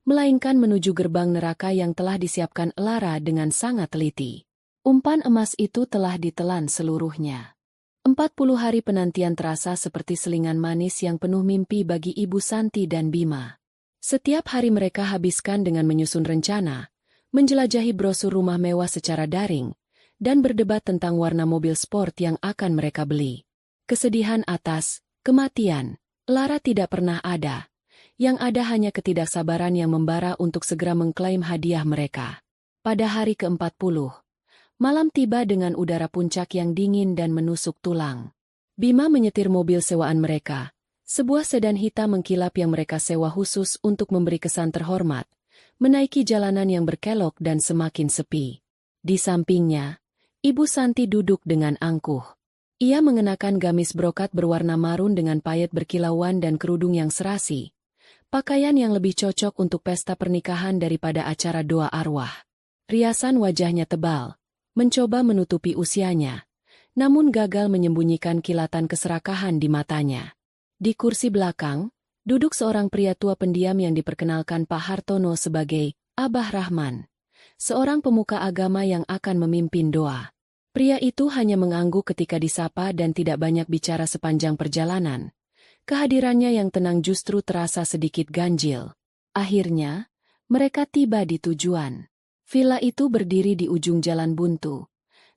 melainkan menuju gerbang neraka yang telah disiapkan Lara dengan sangat teliti. Umpan emas itu telah ditelan seluruhnya. 40 hari penantian terasa seperti selingan manis yang penuh mimpi bagi Ibu Santi dan Bima. Setiap hari mereka habiskan dengan menyusun rencana, menjelajahi brosur rumah mewah secara daring, dan berdebat tentang warna mobil sport yang akan mereka beli. Kesedihan atas kematian Lara tidak pernah ada. Yang ada hanya ketidaksabaran yang membara untuk segera mengklaim hadiah mereka. Pada hari ke-40, malam tiba dengan udara puncak yang dingin dan menusuk tulang. Bima menyetir mobil sewaan mereka, sebuah sedan hitam mengkilap yang mereka sewa khusus untuk memberi kesan terhormat, menaiki jalanan yang berkelok dan semakin sepi. Di sampingnya, Ibu Santi duduk dengan angkuh. Ia mengenakan gamis brokat berwarna marun dengan payet berkilauan dan kerudung yang serasi. Pakaian yang lebih cocok untuk pesta pernikahan daripada acara doa arwah. Riasan wajahnya tebal, mencoba menutupi usianya, namun gagal menyembunyikan kilatan keserakahan di matanya. Di kursi belakang, duduk seorang pria tua pendiam yang diperkenalkan Pak Hartono sebagai Abah Rahman, seorang pemuka agama yang akan memimpin doa. Pria itu hanya mengangguk ketika disapa dan tidak banyak bicara sepanjang perjalanan. Kehadirannya yang tenang justru terasa sedikit ganjil. Akhirnya, mereka tiba di tujuan. Villa itu berdiri di ujung jalan buntu.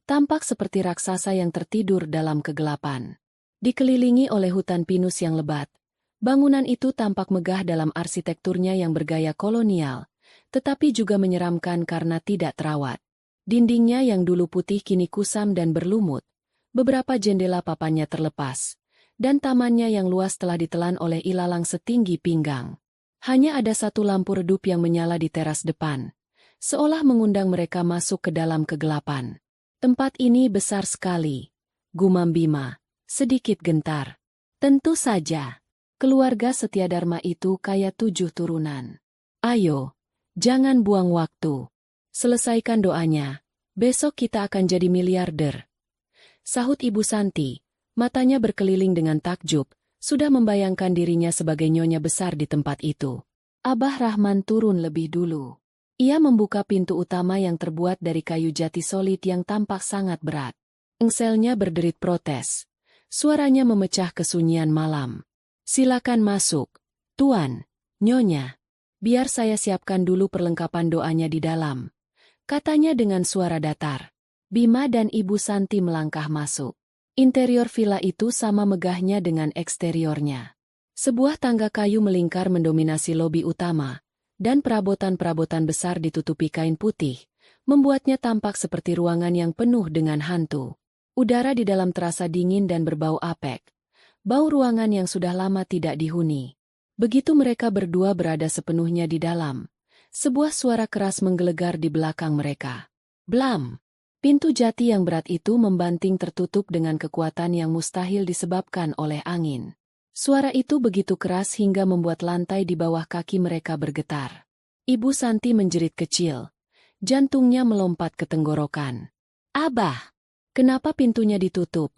Tampak seperti raksasa yang tertidur dalam kegelapan. Dikelilingi oleh hutan pinus yang lebat, bangunan itu tampak megah dalam arsitekturnya yang bergaya kolonial, tetapi juga menyeramkan karena tidak terawat. Dindingnya yang dulu putih kini kusam dan berlumut, beberapa jendela papannya terlepas. Dan tamannya yang luas telah ditelan oleh ilalang setinggi pinggang. Hanya ada satu lampu redup yang menyala di teras depan, seolah mengundang mereka masuk ke dalam kegelapan. Tempat ini besar sekali, gumam Bima, sedikit gentar. Tentu saja, keluarga Setiadharma itu kaya 7 turunan. Ayo, jangan buang waktu. Selesaikan doanya, besok kita akan jadi miliarder. Sahut Ibu Santi. Matanya berkeliling dengan takjub, sudah membayangkan dirinya sebagai nyonya besar di tempat itu. Abah Rahman turun lebih dulu. Ia membuka pintu utama yang terbuat dari kayu jati solid yang tampak sangat berat. Engselnya berderit protes. Suaranya memecah kesunyian malam. Silakan masuk, Tuan, Nyonya. Biar saya siapkan dulu perlengkapan doanya di dalam. Katanya dengan suara datar. Bima dan Ibu Santi melangkah masuk. Interior villa itu sama megahnya dengan eksteriornya. Sebuah tangga kayu melingkar mendominasi lobi utama, dan perabotan-perabotan besar ditutupi kain putih, membuatnya tampak seperti ruangan yang penuh dengan hantu. Udara di dalam terasa dingin dan berbau apek, bau ruangan yang sudah lama tidak dihuni. Begitu mereka berdua berada sepenuhnya di dalam, sebuah suara keras menggelegar di belakang mereka. Blam! Pintu jati yang berat itu membanting tertutup dengan kekuatan yang mustahil disebabkan oleh angin. Suara itu begitu keras hingga membuat lantai di bawah kaki mereka bergetar. Ibu Santi menjerit kecil. Jantungnya melompat ke tenggorokan. "Abah! Kenapa pintunya ditutup?"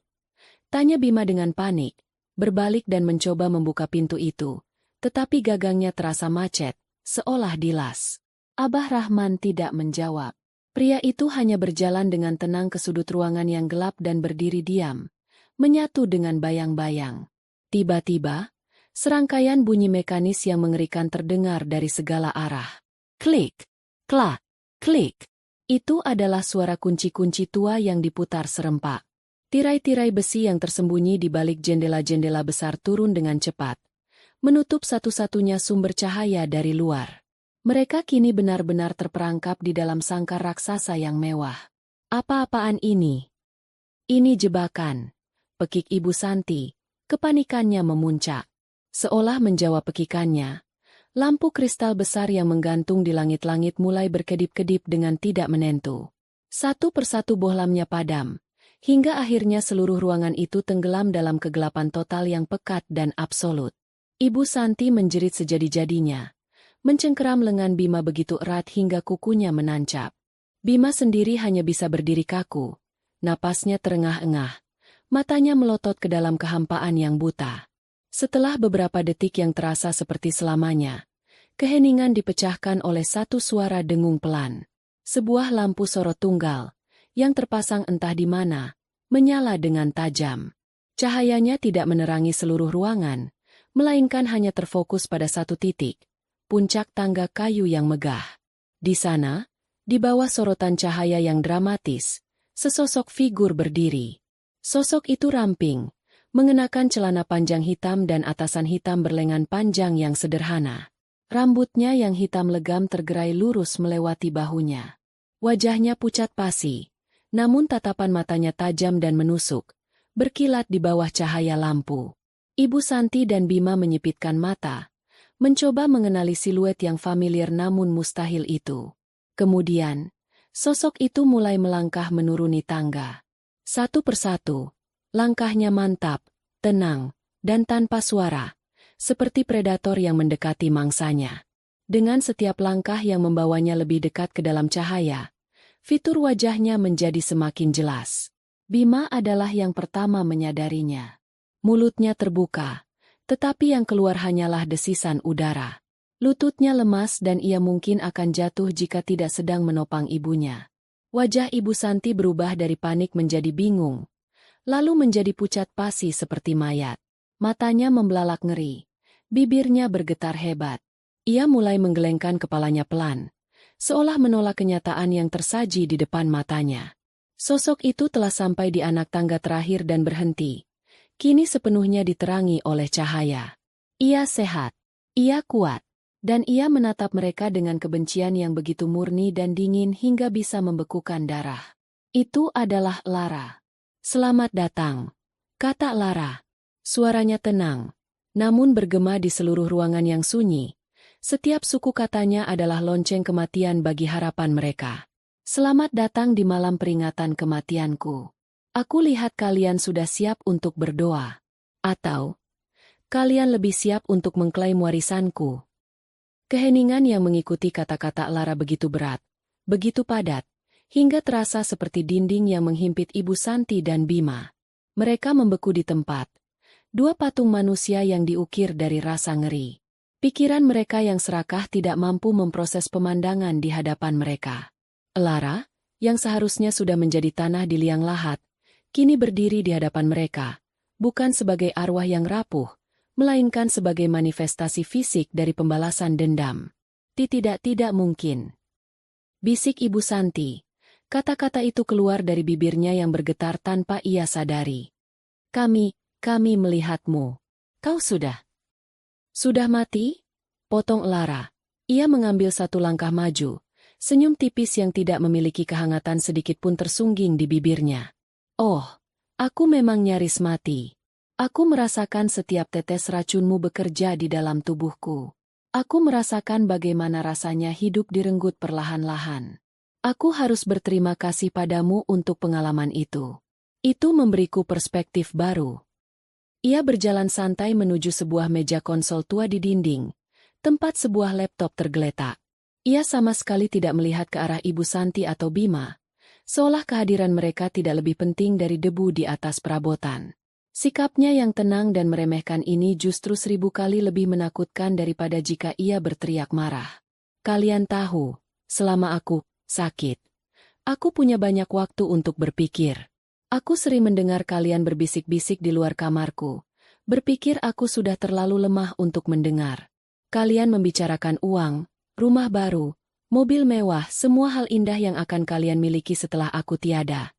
Tanya Bima dengan panik, berbalik dan mencoba membuka pintu itu. Tetapi gagangnya terasa macet, seolah dilas. Abah Rahman tidak menjawab. Pria itu hanya berjalan dengan tenang ke sudut ruangan yang gelap dan berdiri diam, menyatu dengan bayang-bayang. Tiba-tiba, serangkaian bunyi mekanis yang mengerikan terdengar dari segala arah. Klik, klak, klik. Itu adalah suara kunci-kunci tua yang diputar serempak. Tirai-tirai besi yang tersembunyi di balik jendela-jendela besar turun dengan cepat, menutup satu-satunya sumber cahaya dari luar. Mereka kini benar-benar terperangkap di dalam sangkar raksasa yang mewah. "Apa-apaan ini? Ini jebakan," pekik Ibu Santi. Kepanikannya memuncak. Seolah menjawab pekikannya, lampu kristal besar yang menggantung di langit-langit mulai berkedip-kedip dengan tidak menentu. Satu persatu bohlamnya padam, hingga akhirnya seluruh ruangan itu tenggelam dalam kegelapan total yang pekat dan absolut. Ibu Santi menjerit sejadi-jadinya, mencengkeram lengan Bima begitu erat hingga kukunya menancap. Bima sendiri hanya bisa berdiri kaku, napasnya terengah-engah, matanya melotot ke dalam kehampaan yang buta. Setelah beberapa detik yang terasa seperti selamanya, keheningan dipecahkan oleh satu suara dengung pelan. Sebuah lampu sorot tunggal, yang terpasang entah di mana, menyala dengan tajam. Cahayanya tidak menerangi seluruh ruangan, melainkan hanya terfokus pada satu titik, puncak tangga kayu yang megah. Di sana, di bawah sorotan cahaya yang dramatis, sesosok figur berdiri. Sosok itu ramping, mengenakan celana panjang hitam dan atasan hitam berlengan panjang yang sederhana. Rambutnya yang hitam legam tergerai lurus melewati bahunya. Wajahnya pucat pasi, namun tatapan matanya tajam dan menusuk, berkilat di bawah cahaya lampu. Ibu Santi dan Bima menyipitkan mata, mencoba mengenali siluet yang familiar namun mustahil itu. Kemudian, sosok itu mulai melangkah menuruni tangga. Satu persatu, langkahnya mantap, tenang, dan tanpa suara, seperti predator yang mendekati mangsanya. Dengan setiap langkah yang membawanya lebih dekat ke dalam cahaya, fitur wajahnya menjadi semakin jelas. Bima adalah yang pertama menyadarinya. Mulutnya terbuka, tetapi yang keluar hanyalah desisan udara. Lututnya lemas dan ia mungkin akan jatuh jika tidak sedang menopang ibunya. Wajah Ibu Santi berubah dari panik menjadi bingung, lalu menjadi pucat pasi seperti mayat. Matanya membelalak ngeri, bibirnya bergetar hebat. Ia mulai menggelengkan kepalanya pelan, seolah menolak kenyataan yang tersaji di depan matanya. Sosok itu telah sampai di anak tangga terakhir dan berhenti, kini sepenuhnya diterangi oleh cahaya. Ia sehat, ia kuat, dan ia menatap mereka dengan kebencian yang begitu murni dan dingin hingga bisa membekukan darah. Itu adalah Lara. "Selamat datang," kata Lara. Suaranya tenang, namun bergema di seluruh ruangan yang sunyi. Setiap suku katanya adalah lonceng kematian bagi harapan mereka. "Selamat datang di malam peringatan kematianku. Aku lihat kalian sudah siap untuk berdoa. Atau, kalian lebih siap untuk mengklaim warisanku." Keheningan yang mengikuti kata-kata Lara begitu berat, begitu padat, hingga terasa seperti dinding yang menghimpit Ibu Santi dan Bima. Mereka membeku di tempat. Dua patung manusia yang diukir dari rasa ngeri. Pikiran mereka yang serakah tidak mampu memproses pemandangan di hadapan mereka. Lara, yang seharusnya sudah menjadi tanah di liang lahat, kini berdiri di hadapan mereka, bukan sebagai arwah yang rapuh, melainkan sebagai manifestasi fisik dari pembalasan dendam. Tidak mungkin," bisik Ibu Santi. Kata-kata itu keluar dari bibirnya yang bergetar tanpa ia sadari. Kami melihatmu. Kau sudah mati?" potong Lara. Ia mengambil satu langkah maju, senyum tipis yang tidak memiliki kehangatan sedikit pun tersungging di bibirnya. "Oh, aku memang nyaris mati. Aku merasakan setiap tetes racunmu bekerja di dalam tubuhku. Aku merasakan bagaimana rasanya hidup direnggut perlahan-lahan. Aku harus berterima kasih padamu untuk pengalaman itu. Itu memberiku perspektif baru. Ia berjalan santai menuju sebuah meja konsol tua di dinding, tempat sebuah laptop tergeletak. Ia sama sekali tidak melihat ke arah Ibu Santi atau Bima, seolah kehadiran mereka tidak lebih penting dari debu di atas perabotan. Sikapnya yang tenang dan meremehkan ini justru 1000 kali lebih menakutkan daripada jika ia berteriak marah. Kalian tahu, selama aku sakit, aku punya banyak waktu untuk berpikir. Aku sering mendengar kalian berbisik-bisik di luar kamarku. Berpikir aku sudah terlalu lemah untuk mendengar. Kalian membicarakan uang, rumah baru, mobil mewah, semua hal indah yang akan kalian miliki setelah aku tiada.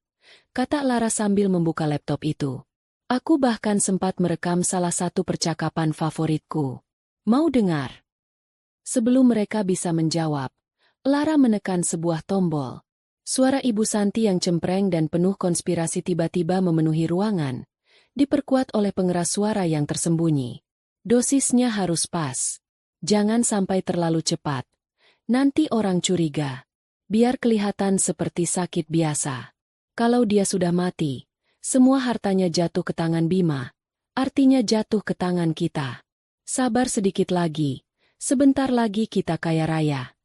Kata Lara sambil membuka laptop itu. Aku bahkan sempat merekam salah satu percakapan favoritku. Mau dengar? Sebelum mereka bisa menjawab, Lara menekan sebuah tombol. Suara Ibu Santi yang cempreng dan penuh konspirasi tiba-tiba memenuhi ruangan, diperkuat oleh pengeras suara yang tersembunyi. Dosisnya harus pas. Jangan sampai terlalu cepat. Nanti orang curiga. Biar kelihatan seperti sakit biasa. Kalau dia sudah mati, semua hartanya jatuh ke tangan Bima. Artinya jatuh ke tangan kita. Sabar sedikit lagi. Sebentar lagi kita kaya raya.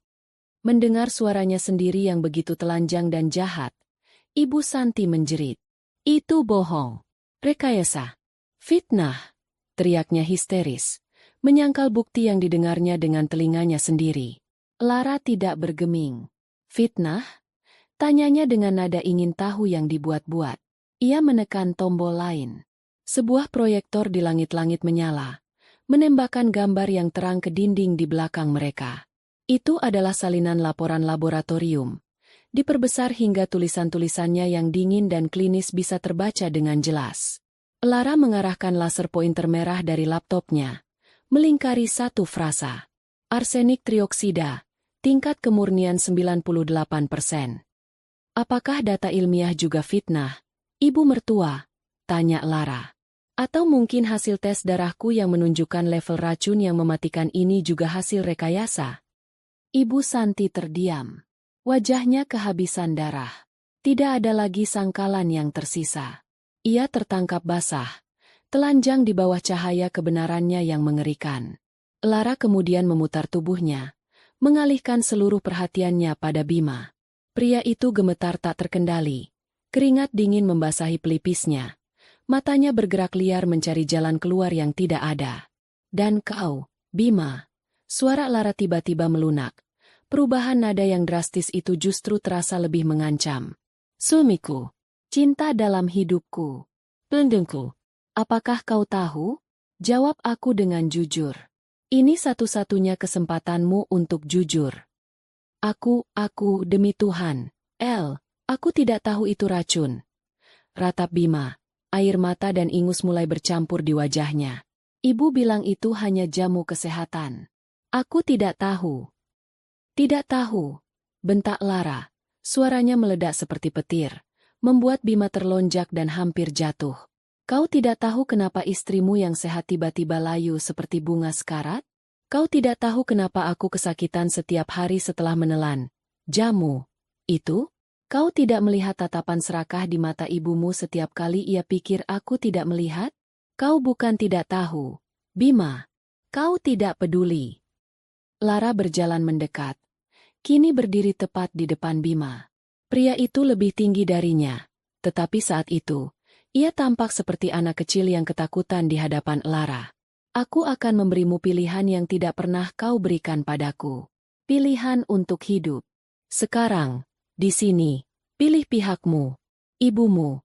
Mendengar suaranya sendiri yang begitu telanjang dan jahat, Ibu Santi menjerit. Itu bohong. Rekayasa. Fitnah. Teriaknya histeris, menyangkal bukti yang didengarnya dengan telinganya sendiri. Lara tidak bergeming. Fitnah? Tanyanya dengan nada ingin tahu yang dibuat-buat. Ia menekan tombol lain. Sebuah proyektor di langit-langit menyala, menembakkan gambar yang terang ke dinding di belakang mereka. Itu adalah salinan laporan laboratorium. Diperbesar hingga tulisan-tulisannya yang dingin dan klinis bisa terbaca dengan jelas. Lara mengarahkan laser pointer merah dari laptopnya, melingkari satu frasa. Arsenik trioksida, tingkat kemurnian 98%. Apakah data ilmiah juga fitnah, Ibu mertua? Tanya Lara. Atau mungkin hasil tes darahku yang menunjukkan level racun yang mematikan ini juga hasil rekayasa? Ibu Santi terdiam. Wajahnya kehabisan darah. Tidak ada lagi sangkalan yang tersisa. Ia tertangkap basah, telanjang di bawah cahaya kebenarannya yang mengerikan. Lara kemudian memutar tubuhnya, mengalihkan seluruh perhatiannya pada Bima. Pria itu gemetar tak terkendali. Keringat dingin membasahi pelipisnya. Matanya bergerak liar mencari jalan keluar yang tidak ada. Dan kau, Bima. Suara Lara tiba-tiba melunak. Perubahan nada yang drastis itu justru terasa lebih mengancam. Suamiku. Cinta dalam hidupku. Pelindungku. Apakah kau tahu? Jawab aku dengan jujur. Ini satu-satunya kesempatanmu untuk jujur. Aku, demi Tuhan. Aku tidak tahu itu racun. Ratap Bima. Air mata dan ingus mulai bercampur di wajahnya. Ibu bilang itu hanya jamu kesehatan. Aku tidak tahu. Tidak tahu, bentak Lara. Suaranya meledak seperti petir, membuat Bima terlonjak dan hampir jatuh. Kau tidak tahu kenapa istrimu yang sehat tiba-tiba layu seperti bunga sekarat? Kau tidak tahu kenapa aku kesakitan setiap hari setelah menelan jamu itu? Kau tidak melihat tatapan serakah di mata ibumu setiap kali ia pikir aku tidak melihat? Kau bukan tidak tahu, Bima. Kau tidak peduli. Lara berjalan mendekat. Kini berdiri tepat di depan Bima. Pria itu lebih tinggi darinya, tetapi saat itu, ia tampak seperti anak kecil yang ketakutan di hadapan Lara. Aku akan memberimu pilihan yang tidak pernah kau berikan padaku. Pilihan untuk hidup. Sekarang, di sini, pilih pihakmu, ibumu,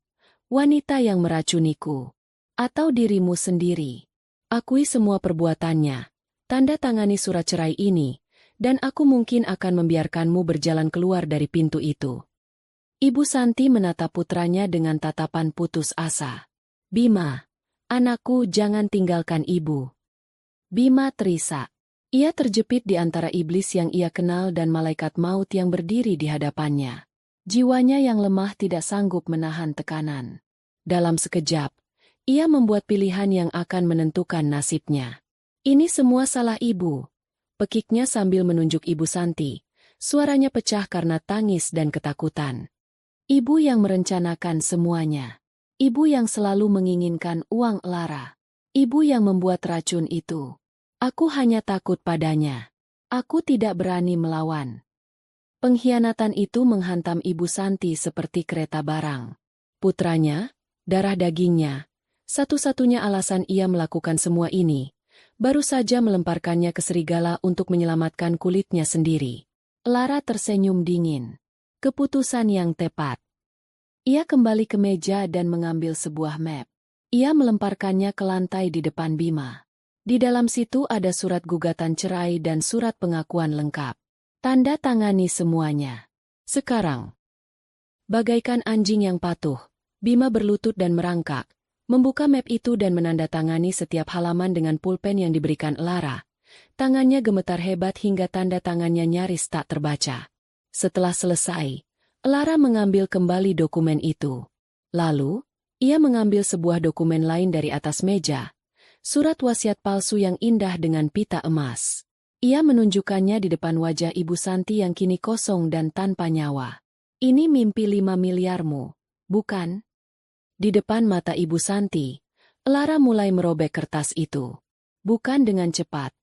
wanita yang meracuniku, atau dirimu sendiri. Akui semua perbuatannya, tanda tangani surat cerai ini, dan aku mungkin akan membiarkanmu berjalan keluar dari pintu itu. Ibu Santi menatap putranya dengan tatapan putus asa. Bima, anakku jangan tinggalkan ibu. Bima terisak. Ia terjepit di antara iblis yang ia kenal dan malaikat maut yang berdiri di hadapannya. Jiwanya yang lemah tidak sanggup menahan tekanan. Dalam sekejap, ia membuat pilihan yang akan menentukan nasibnya. Ini semua salah ibu. pekiknya sambil menunjuk Ibu Santi. Suaranya pecah karena tangis dan ketakutan. Ibu yang merencanakan semuanya. Ibu yang selalu menginginkan uang Lara. Ibu yang membuat racun itu. Aku hanya takut padanya. Aku tidak berani melawan. Pengkhianatan itu menghantam Ibu Santi seperti kereta barang. Putranya, darah dagingnya, satu-satunya alasan ia melakukan semua ini, baru saja melemparkannya ke serigala untuk menyelamatkan kulitnya sendiri. Lara tersenyum dingin. Keputusan yang tepat. Ia kembali ke meja dan mengambil sebuah map. Ia melemparkannya ke lantai di depan Bima. Di dalam situ ada surat gugatan cerai dan surat pengakuan lengkap. Tanda tangani semuanya. Sekarang, bagaikan anjing yang patuh, Bima berlutut dan merangkak, membuka map itu dan menandatangani setiap halaman dengan pulpen yang diberikan Lara. Tangannya gemetar hebat hingga tanda tangannya nyaris tak terbaca. Setelah selesai, Lara mengambil kembali dokumen itu. Lalu, ia mengambil sebuah dokumen lain dari atas meja. Surat wasiat palsu yang indah dengan pita emas. Ia menunjukkannya di depan wajah Ibu Santi yang kini kosong dan tanpa nyawa. Ini mimpi 5 miliarmu, bukan? Di depan mata Ibu Santi, Lara mulai merobek kertas itu. Bukan dengan cepat,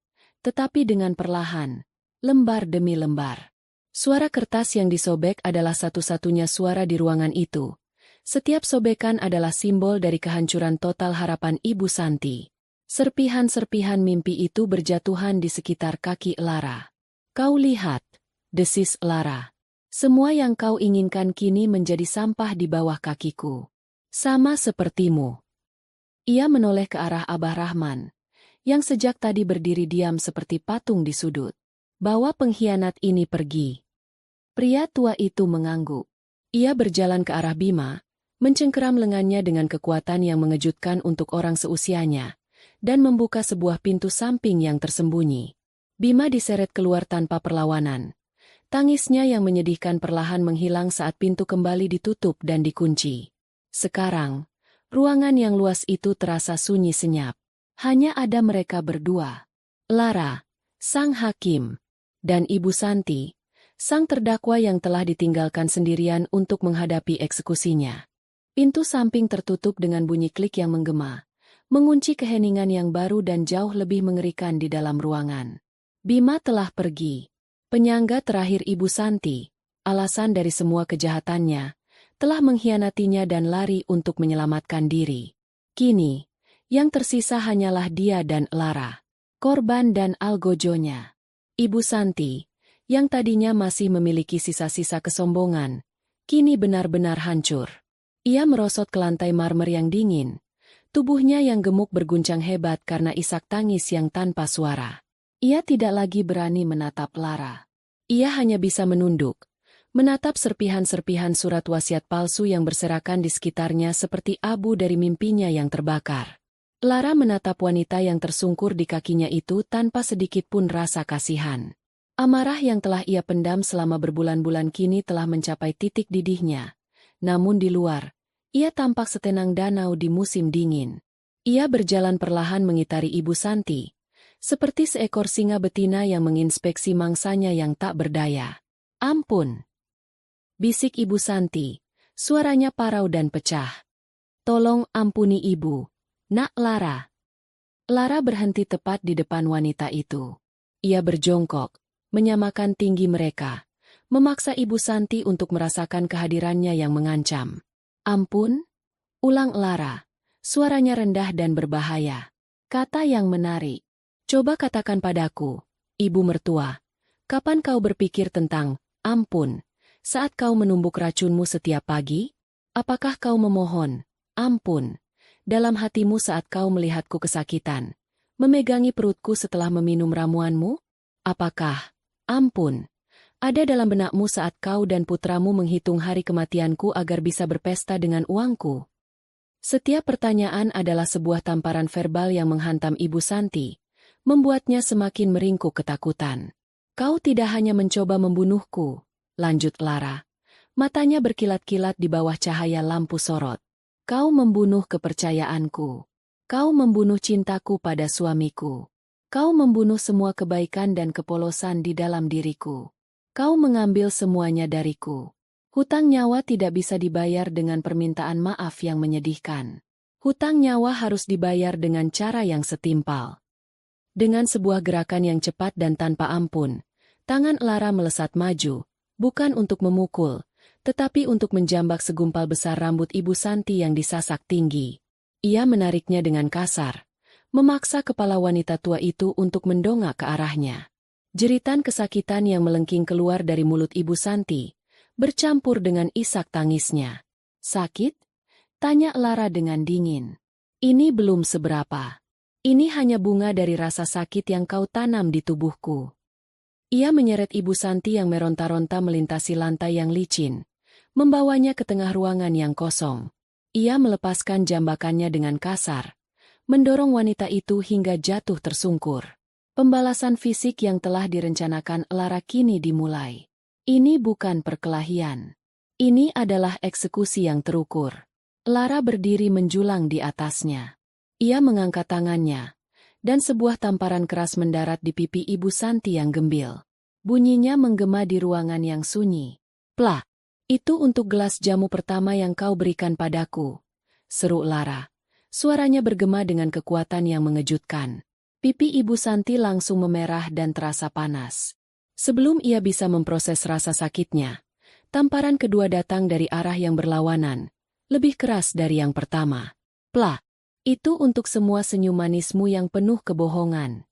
tetapi dengan perlahan, lembar demi lembar. Suara kertas yang disobek adalah satu-satunya suara di ruangan itu. Setiap sobekan adalah simbol dari kehancuran total harapan Ibu Santi. Serpihan-serpihan mimpi itu berjatuhan di sekitar kaki Lara. Kau lihat, desis Lara. Semua yang kau inginkan kini menjadi sampah di bawah kakiku. Sama sepertimu. Ia menoleh ke arah Abah Rahman, yang sejak tadi berdiri diam seperti patung di sudut. Bawa pengkhianat ini pergi. Pria tua itu mengangguk. Ia berjalan ke arah Bima, mencengkeram lengannya dengan kekuatan yang mengejutkan untuk orang seusianya, dan membuka sebuah pintu samping yang tersembunyi. Bima diseret keluar tanpa perlawanan. Tangisnya yang menyedihkan perlahan menghilang saat pintu kembali ditutup dan dikunci. Sekarang, ruangan yang luas itu terasa sunyi senyap. Hanya ada mereka berdua. Lara, sang hakim, dan Ibu Santi, sang terdakwa yang telah ditinggalkan sendirian untuk menghadapi eksekusinya. Pintu samping tertutup dengan bunyi klik yang menggema, mengunci keheningan yang baru dan jauh lebih mengerikan di dalam ruangan. Bima telah pergi. Penyangga terakhir Ibu Santi, alasan dari semua kejahatannya, telah mengkhianatinya dan lari untuk menyelamatkan diri. Kini, yang tersisa hanyalah dia dan Lara, korban dan algojonya. Ibu Santi, yang tadinya masih memiliki sisa-sisa kesombongan, kini benar-benar hancur. Ia merosot ke lantai marmer yang dingin, tubuhnya yang gemuk berguncang hebat karena isak tangis yang tanpa suara. Ia tidak lagi berani menatap Lara. Ia hanya bisa menunduk, menatap serpihan-serpihan surat wasiat palsu yang berserakan di sekitarnya seperti abu dari mimpinya yang terbakar. Lara menatap wanita yang tersungkur di kakinya itu tanpa sedikit pun rasa kasihan. Amarah yang telah ia pendam selama berbulan-bulan kini telah mencapai titik didihnya. Namun di luar, ia tampak setenang danau di musim dingin. Ia berjalan perlahan mengitari Ibu Santi, seperti seekor singa betina yang menginspeksi mangsanya yang tak berdaya. Ampun! Bisik Ibu Santi, suaranya parau dan pecah. Tolong ampuni Ibu. Nak Lara. Lara berhenti tepat di depan wanita itu. Ia berjongkok, menyamakan tinggi mereka, memaksa Ibu Santi untuk merasakan kehadirannya yang mengancam. Ampun? Ulang Lara. Suaranya rendah dan berbahaya. Kata yang menarik. Coba katakan padaku, Ibu Mertua, kapan kau berpikir tentang ampun saat kau menumbuk racunmu setiap pagi? Apakah kau memohon ampun dalam hatimu saat kau melihatku kesakitan, memegangi perutku setelah meminum ramuanmu? Apakah ampun ada dalam benakmu saat kau dan putramu menghitung hari kematianku agar bisa berpesta dengan uangku? Setiap pertanyaan adalah sebuah tamparan verbal yang menghantam Ibu Santi, membuatnya semakin meringkuk ketakutan. Kau tidak hanya mencoba membunuhku, lanjut Lara. Matanya berkilat-kilat di bawah cahaya lampu sorot. Kau membunuh kepercayaanku. Kau membunuh cintaku pada suamiku. Kau membunuh semua kebaikan dan kepolosan di dalam diriku. Kau mengambil semuanya dariku. Hutang nyawa tidak bisa dibayar dengan permintaan maaf yang menyedihkan. Hutang nyawa harus dibayar dengan cara yang setimpal. Dengan sebuah gerakan yang cepat dan tanpa ampun, tangan Lara melesat maju, bukan untuk memukul, tetapi untuk menjambak segumpal besar rambut Ibu Santi yang disasak tinggi. Ia menariknya dengan kasar, memaksa kepala wanita tua itu untuk mendongak ke arahnya. Jeritan kesakitan yang melengking keluar dari mulut Ibu Santi, bercampur dengan isak tangisnya. Sakit? Tanya Lara dengan dingin. Ini belum seberapa. Ini hanya bunga dari rasa sakit yang kau tanam di tubuhku. Ia menyeret Ibu Santi yang meronta-ronta melintasi lantai yang licin, membawanya ke tengah ruangan yang kosong. Ia melepaskan jambakannya dengan kasar, mendorong wanita itu hingga jatuh tersungkur. Pembalasan fisik yang telah direncanakan Lara kini dimulai. Ini bukan perkelahian. Ini adalah eksekusi yang terukur. Lara berdiri menjulang di atasnya. Ia mengangkat tangannya, dan sebuah tamparan keras mendarat di pipi Ibu Santi yang gembil. Bunyinya menggema di ruangan yang sunyi. Plak! Itu untuk gelas jamu pertama yang kau berikan padaku, seru Lara. Suaranya bergema dengan kekuatan yang mengejutkan. Pipi Ibu Santi langsung memerah dan terasa panas. Sebelum ia bisa memproses rasa sakitnya, tamparan kedua datang dari arah yang berlawanan, lebih keras dari yang pertama. Plak! Itu untuk semua senyum manismu yang penuh kebohongan.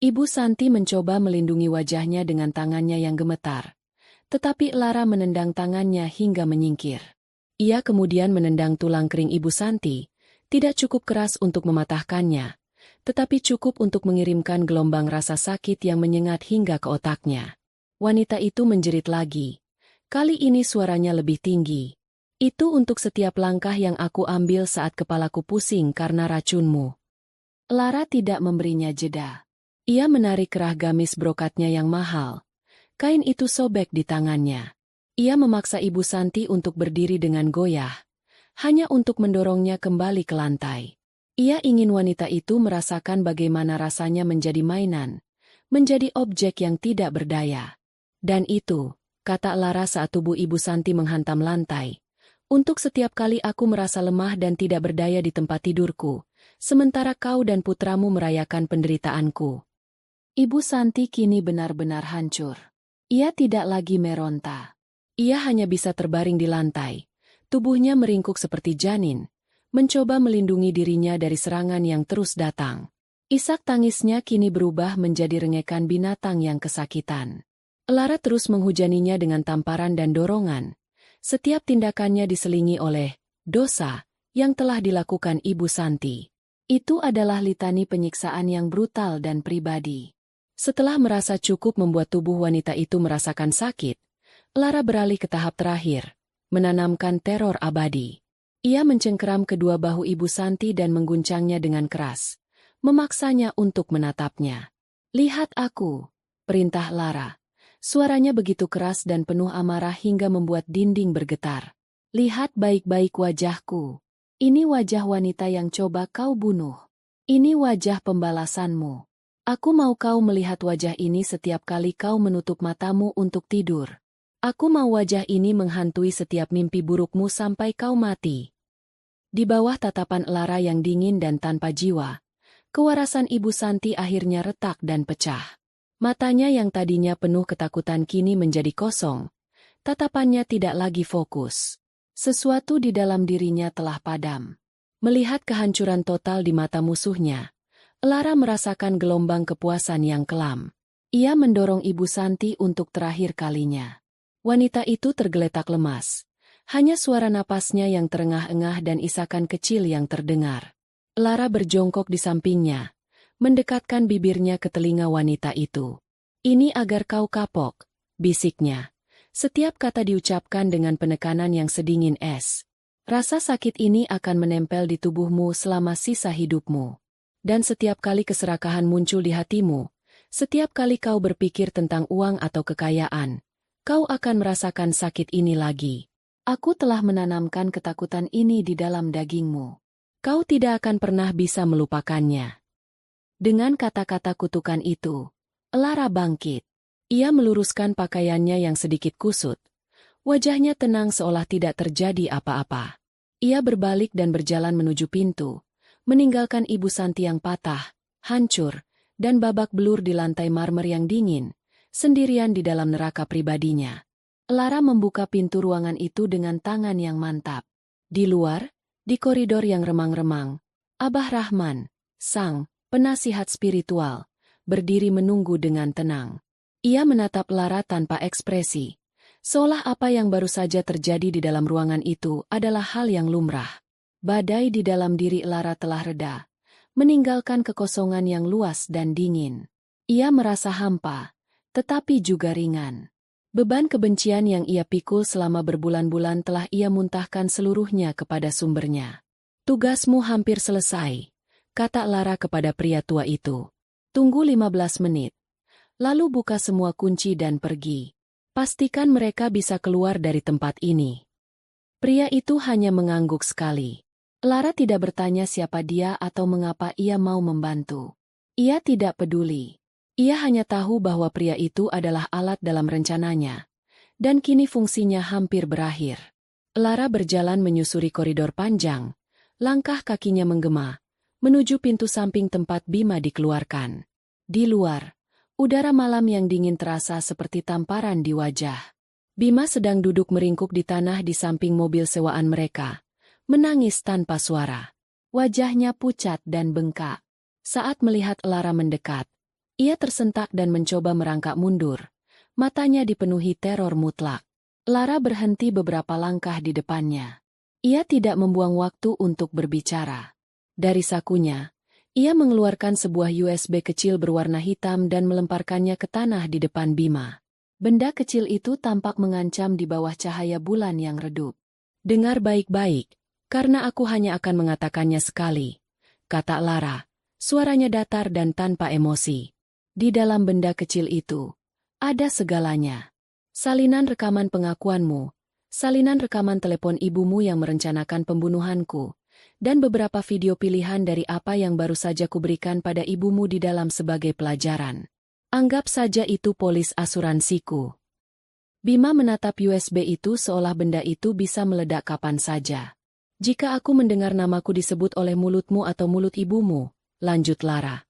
Ibu Santi mencoba melindungi wajahnya dengan tangannya yang gemetar, tetapi Lara menendang tangannya hingga menyingkir. Ia kemudian menendang tulang kering Ibu Santi, tidak cukup keras untuk mematahkannya, tetapi cukup untuk mengirimkan gelombang rasa sakit yang menyengat hingga ke otaknya. Wanita itu menjerit lagi. Kali ini suaranya lebih tinggi. Itu untuk setiap langkah yang aku ambil saat kepalaku pusing karena racunmu. Lara tidak memberinya jeda. Ia menarik kerah gamis brokatnya yang mahal. Kain itu sobek di tangannya. Ia memaksa Ibu Santi untuk berdiri dengan goyah, hanya untuk mendorongnya kembali ke lantai. Ia ingin wanita itu merasakan bagaimana rasanya menjadi mainan, menjadi objek yang tidak berdaya. Dan itu, kata Lara saat tubuh Ibu Santi menghantam lantai, untuk setiap kali aku merasa lemah dan tidak berdaya di tempat tidurku, sementara kau dan putramu merayakan penderitaanku. Ibu Santi kini benar-benar hancur. Ia tidak lagi meronta. Ia hanya bisa terbaring di lantai. Tubuhnya meringkuk seperti janin, mencoba melindungi dirinya dari serangan yang terus datang. Isak tangisnya kini berubah menjadi rengekan binatang yang kesakitan. Lara terus menghujaninya dengan tamparan dan dorongan. Setiap tindakannya diselingi oleh dosa yang telah dilakukan Ibu Santi. Itu adalah litani penyiksaan yang brutal dan pribadi. Setelah merasa cukup membuat tubuh wanita itu merasakan sakit, Lara beralih ke tahap terakhir, menanamkan teror abadi. Ia mencengkeram kedua bahu Ibu Santi dan mengguncangnya dengan keras, memaksanya untuk menatapnya. Lihat aku, perintah Lara. Suaranya begitu keras dan penuh amarah hingga membuat dinding bergetar. Lihat baik-baik wajahku. Ini wajah wanita yang coba kau bunuh. Ini wajah pembalasanmu. Aku mau kau melihat wajah ini setiap kali kau menutup matamu untuk tidur. Aku mau wajah ini menghantui setiap mimpi burukmu sampai kau mati. Di bawah tatapan Lara yang dingin dan tanpa jiwa, kewarasan Ibu Santi akhirnya retak dan pecah. Matanya yang tadinya penuh ketakutan kini menjadi kosong. Tatapannya tidak lagi fokus. Sesuatu di dalam dirinya telah padam. Melihat kehancuran total di mata musuhnya, Lara merasakan gelombang kepuasan yang kelam. Ia mendorong Ibu Santi untuk terakhir kalinya. Wanita itu tergeletak lemas. Hanya suara napasnya yang terengah-engah dan isakan kecil yang terdengar. Lara berjongkok di sampingnya, mendekatkan bibirnya ke telinga wanita itu. Ini agar kau kapok, bisiknya. Setiap kata diucapkan dengan penekanan yang sedingin es. Rasa sakit ini akan menempel di tubuhmu selama sisa hidupmu. Dan setiap kali keserakahan muncul di hatimu, setiap kali kau berpikir tentang uang atau kekayaan, kau akan merasakan sakit ini lagi. Aku telah menanamkan ketakutan ini di dalam dagingmu. Kau tidak akan pernah bisa melupakannya. Dengan kata-kata kutukan itu, Lara bangkit. Ia meluruskan pakaiannya yang sedikit kusut. Wajahnya tenang seolah tidak terjadi apa-apa. Ia berbalik dan berjalan menuju pintu, meninggalkan Ibu Santi yang patah, hancur, dan babak belur di lantai marmer yang dingin, sendirian di dalam neraka pribadinya. Lara membuka pintu ruangan itu dengan tangan yang mantap. Di luar, di koridor yang remang-remang, Abah Rahman, sang penasihat spiritual, berdiri menunggu dengan tenang. Ia menatap Lara tanpa ekspresi, seolah apa yang baru saja terjadi di dalam ruangan itu adalah hal yang lumrah. Badai di dalam diri Lara telah reda, meninggalkan kekosongan yang luas dan dingin. Ia merasa hampa, tetapi juga ringan. Beban kebencian yang ia pikul selama berbulan-bulan telah ia muntahkan seluruhnya kepada sumbernya. "Tugasmu hampir selesai," kata Lara kepada pria tua itu. "Tunggu 15 menit. Lalu buka semua kunci dan pergi. Pastikan mereka bisa keluar dari tempat ini." Pria itu hanya mengangguk sekali. Lara tidak bertanya siapa dia atau mengapa ia mau membantu. Ia tidak peduli. Ia hanya tahu bahwa pria itu adalah alat dalam rencananya. Dan kini fungsinya hampir berakhir. Lara berjalan menyusuri koridor panjang. Langkah kakinya menggema, menuju pintu samping tempat Bima dikeluarkan. Di luar, udara malam yang dingin terasa seperti tamparan di wajah. Bima sedang duduk meringkuk di tanah di samping mobil sewaan mereka, menangis tanpa suara. Wajahnya pucat dan bengkak. Saat melihat Lara mendekat, ia tersentak dan mencoba merangkak mundur. Matanya dipenuhi teror mutlak. Lara berhenti beberapa langkah di depannya. Ia tidak membuang waktu untuk berbicara. Dari sakunya, ia mengeluarkan sebuah USB kecil berwarna hitam dan melemparkannya ke tanah di depan Bima. Benda kecil itu tampak mengancam di bawah cahaya bulan yang redup. "Dengar baik-baik, karena aku hanya akan mengatakannya sekali," kata Lara, suaranya datar dan tanpa emosi. "Di dalam benda kecil itu, ada segalanya. Salinan rekaman pengakuanmu, salinan rekaman telepon ibumu yang merencanakan pembunuhanku, dan beberapa video pilihan dari apa yang baru saja kuberikan pada ibumu di dalam sebagai pelajaran. Anggap saja itu polis asuransiku." Bima menatap USB itu seolah benda itu bisa meledak kapan saja. "Jika aku mendengar namaku disebut oleh mulutmu atau mulut ibumu," lanjut Lara,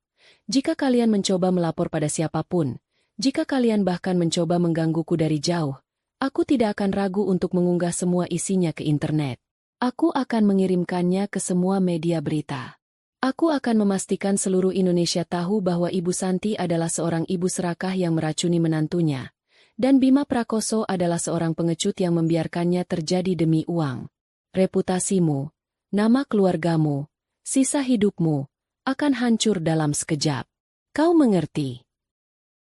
"jika kalian mencoba melapor pada siapapun, jika kalian bahkan mencoba menggangguku dari jauh, aku tidak akan ragu untuk mengunggah semua isinya ke internet. Aku akan mengirimkannya ke semua media berita. Aku akan memastikan seluruh Indonesia tahu bahwa Ibu Santi adalah seorang ibu serakah yang meracuni menantunya, dan Bima Prakoso adalah seorang pengecut yang membiarkannya terjadi demi uang. Reputasimu, nama keluargamu, sisa hidupmu, akan hancur dalam sekejap. Kau mengerti?"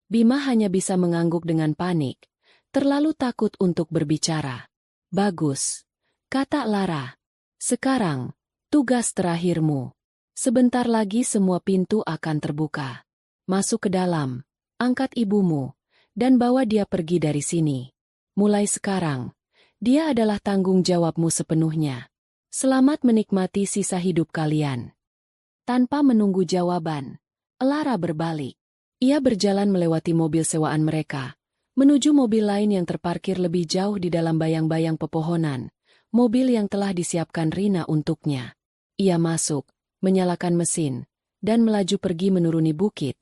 Bima hanya bisa mengangguk dengan panik, terlalu takut untuk berbicara. "Bagus," kata Lara. "Sekarang, tugas terakhirmu. Sebentar lagi semua pintu akan terbuka. Masuk ke dalam, angkat ibumu, dan bawa dia pergi dari sini. Mulai sekarang, dia adalah tanggung jawabmu sepenuhnya. Selamat menikmati sisa hidup kalian." Tanpa menunggu jawaban, Lara berbalik. Ia berjalan melewati mobil sewaan mereka, menuju mobil lain yang terparkir lebih jauh di dalam bayang-bayang pepohonan, mobil yang telah disiapkan Rina untuknya. Ia masuk, menyalakan mesin, dan melaju pergi menuruni bukit,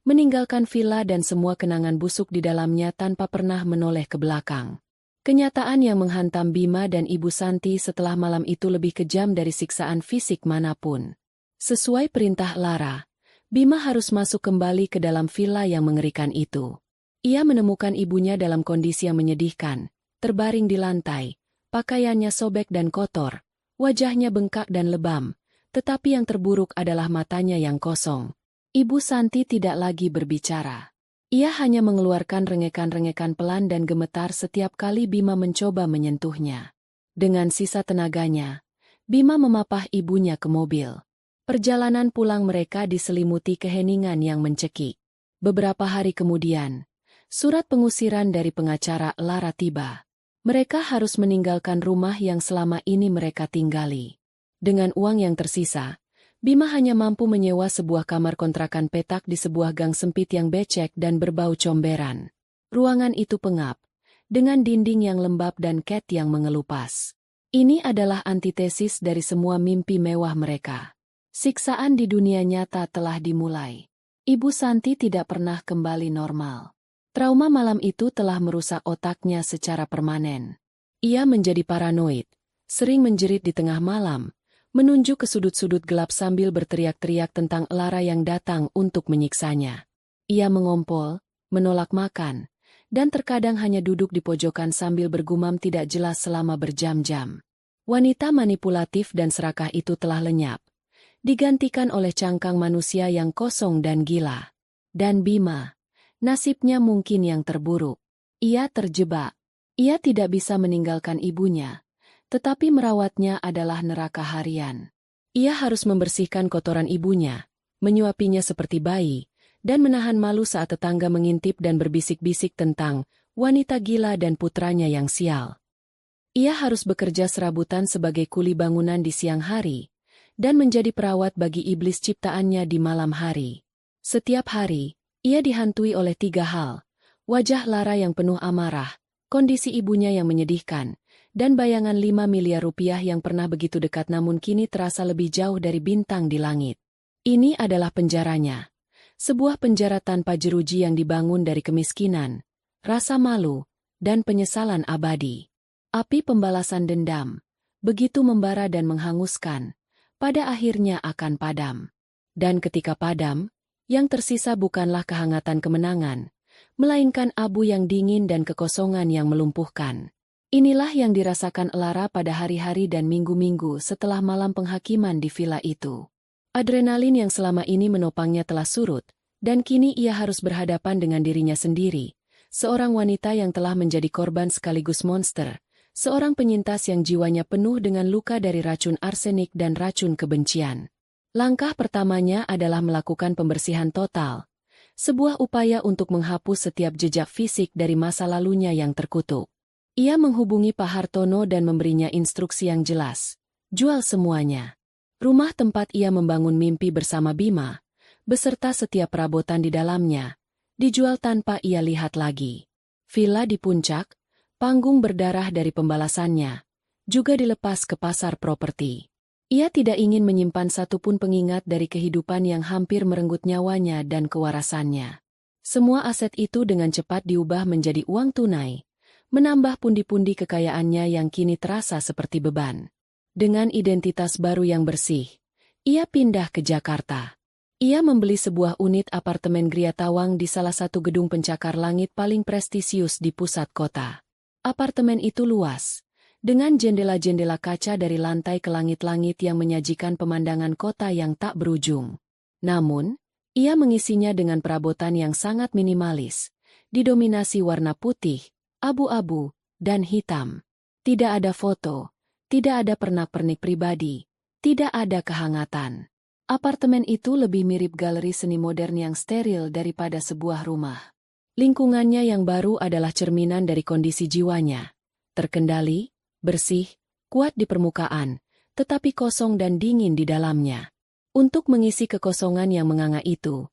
meninggalkan villa dan semua kenangan busuk di dalamnya tanpa pernah menoleh ke belakang. Kenyataan yang menghantam Bima dan Ibu Santi setelah malam itu lebih kejam dari siksaan fisik manapun. Sesuai perintah Lara, Bima harus masuk kembali ke dalam villa yang mengerikan itu. Ia menemukan ibunya dalam kondisi yang menyedihkan, terbaring di lantai, pakaiannya sobek dan kotor, wajahnya bengkak dan lebam, tetapi yang terburuk adalah matanya yang kosong. Ibu Santi tidak lagi berbicara. Ia hanya mengeluarkan rengekan-rengekan pelan dan gemetar setiap kali Bima mencoba menyentuhnya. Dengan sisa tenaganya, Bima memapah ibunya ke mobil. Perjalanan pulang mereka diselimuti keheningan yang mencekik. Beberapa hari kemudian, surat pengusiran dari pengacara Lara tiba. Mereka harus meninggalkan rumah yang selama ini mereka tinggali. Dengan uang yang tersisa, Bima hanya mampu menyewa sebuah kamar kontrakan petak di sebuah gang sempit yang becek dan berbau comberan. Ruangan itu pengap, dengan dinding yang lembab dan cat yang mengelupas. Ini adalah antitesis dari semua mimpi mewah mereka. Siksaan di dunia nyata telah dimulai. Ibu Santi tidak pernah kembali normal. Trauma malam itu telah merusak otaknya secara permanen. Ia menjadi paranoid, sering menjerit di tengah malam, menunjuk ke sudut-sudut gelap sambil berteriak-teriak tentang Lara yang datang untuk menyiksanya. Ia mengompol, menolak makan, dan terkadang hanya duduk di pojokan sambil bergumam tidak jelas selama berjam-jam. Wanita manipulatif dan serakah itu telah lenyap, digantikan oleh cangkang manusia yang kosong dan gila. Dan Bima, nasibnya mungkin yang terburuk. Ia terjebak. Ia tidak bisa meninggalkan ibunya. Tetapi merawatnya adalah neraka harian. Ia harus membersihkan kotoran ibunya, menyuapinya seperti bayi, dan menahan malu saat tetangga mengintip dan berbisik-bisik tentang wanita gila dan putranya yang sial. Ia harus bekerja serabutan sebagai kuli bangunan di siang hari, dan menjadi perawat bagi iblis ciptaannya di malam hari. Setiap hari, ia dihantui oleh 3 hal: wajah Lara yang penuh amarah, kondisi ibunya yang menyedihkan, dan bayangan 5 miliar rupiah yang pernah begitu dekat namun kini terasa lebih jauh dari bintang di langit. Ini adalah penjaranya. Sebuah penjara tanpa jeruji yang dibangun dari kemiskinan, rasa malu, dan penyesalan abadi. Api pembalasan dendam, begitu membara dan menghanguskan, pada akhirnya akan padam. Dan ketika padam, yang tersisa bukanlah kehangatan kemenangan, melainkan abu yang dingin dan kekosongan yang melumpuhkan. Inilah yang dirasakan Lara pada hari-hari dan minggu-minggu setelah malam penghakiman di villa itu. Adrenalin yang selama ini menopangnya telah surut, dan kini ia harus berhadapan dengan dirinya sendiri, seorang wanita yang telah menjadi korban sekaligus monster, seorang penyintas yang jiwanya penuh dengan luka dari racun arsenik dan racun kebencian. Langkah pertamanya adalah melakukan pembersihan total, sebuah upaya untuk menghapus setiap jejak fisik dari masa lalunya yang terkutuk. Ia menghubungi Pak Hartono dan memberinya instruksi yang jelas. Jual semuanya. Rumah tempat ia membangun mimpi bersama Bima, beserta setiap perabotan di dalamnya, dijual tanpa ia lihat lagi. Villa di puncak, panggung berdarah dari pembalasannya, juga dilepas ke pasar properti. Ia tidak ingin menyimpan satupun pengingat dari kehidupan yang hampir merenggut nyawanya dan kewarasannya. Semua aset itu dengan cepat diubah menjadi uang tunai, menambah pundi-pundi kekayaannya yang kini terasa seperti beban. Dengan identitas baru yang bersih, ia pindah ke Jakarta. Ia membeli sebuah unit apartemen Gria Tawang di salah satu gedung pencakar langit paling prestisius di pusat kota. Apartemen itu luas, dengan jendela-jendela kaca dari lantai ke langit-langit yang menyajikan pemandangan kota yang tak berujung. Namun, ia mengisinya dengan perabotan yang sangat minimalis, didominasi warna putih, abu-abu, dan hitam. Tidak ada foto, tidak ada pernak-pernik pribadi, tidak ada kehangatan. Apartemen itu lebih mirip galeri seni modern yang steril daripada sebuah rumah. Lingkungannya yang baru adalah cerminan dari kondisi jiwanya. Terkendali, bersih, kuat di permukaan, tetapi kosong dan dingin di dalamnya. Untuk mengisi kekosongan yang menganga itu,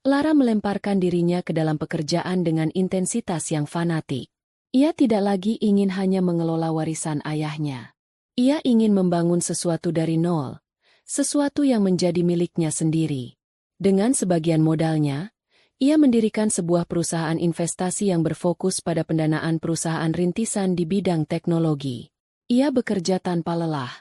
Lara melemparkan dirinya ke dalam pekerjaan dengan intensitas yang fanatik. Ia tidak lagi ingin hanya mengelola warisan ayahnya. Ia ingin membangun sesuatu dari nol, sesuatu yang menjadi miliknya sendiri. Dengan sebagian modalnya, ia mendirikan sebuah perusahaan investasi yang berfokus pada pendanaan perusahaan rintisan di bidang teknologi. Ia bekerja tanpa lelah,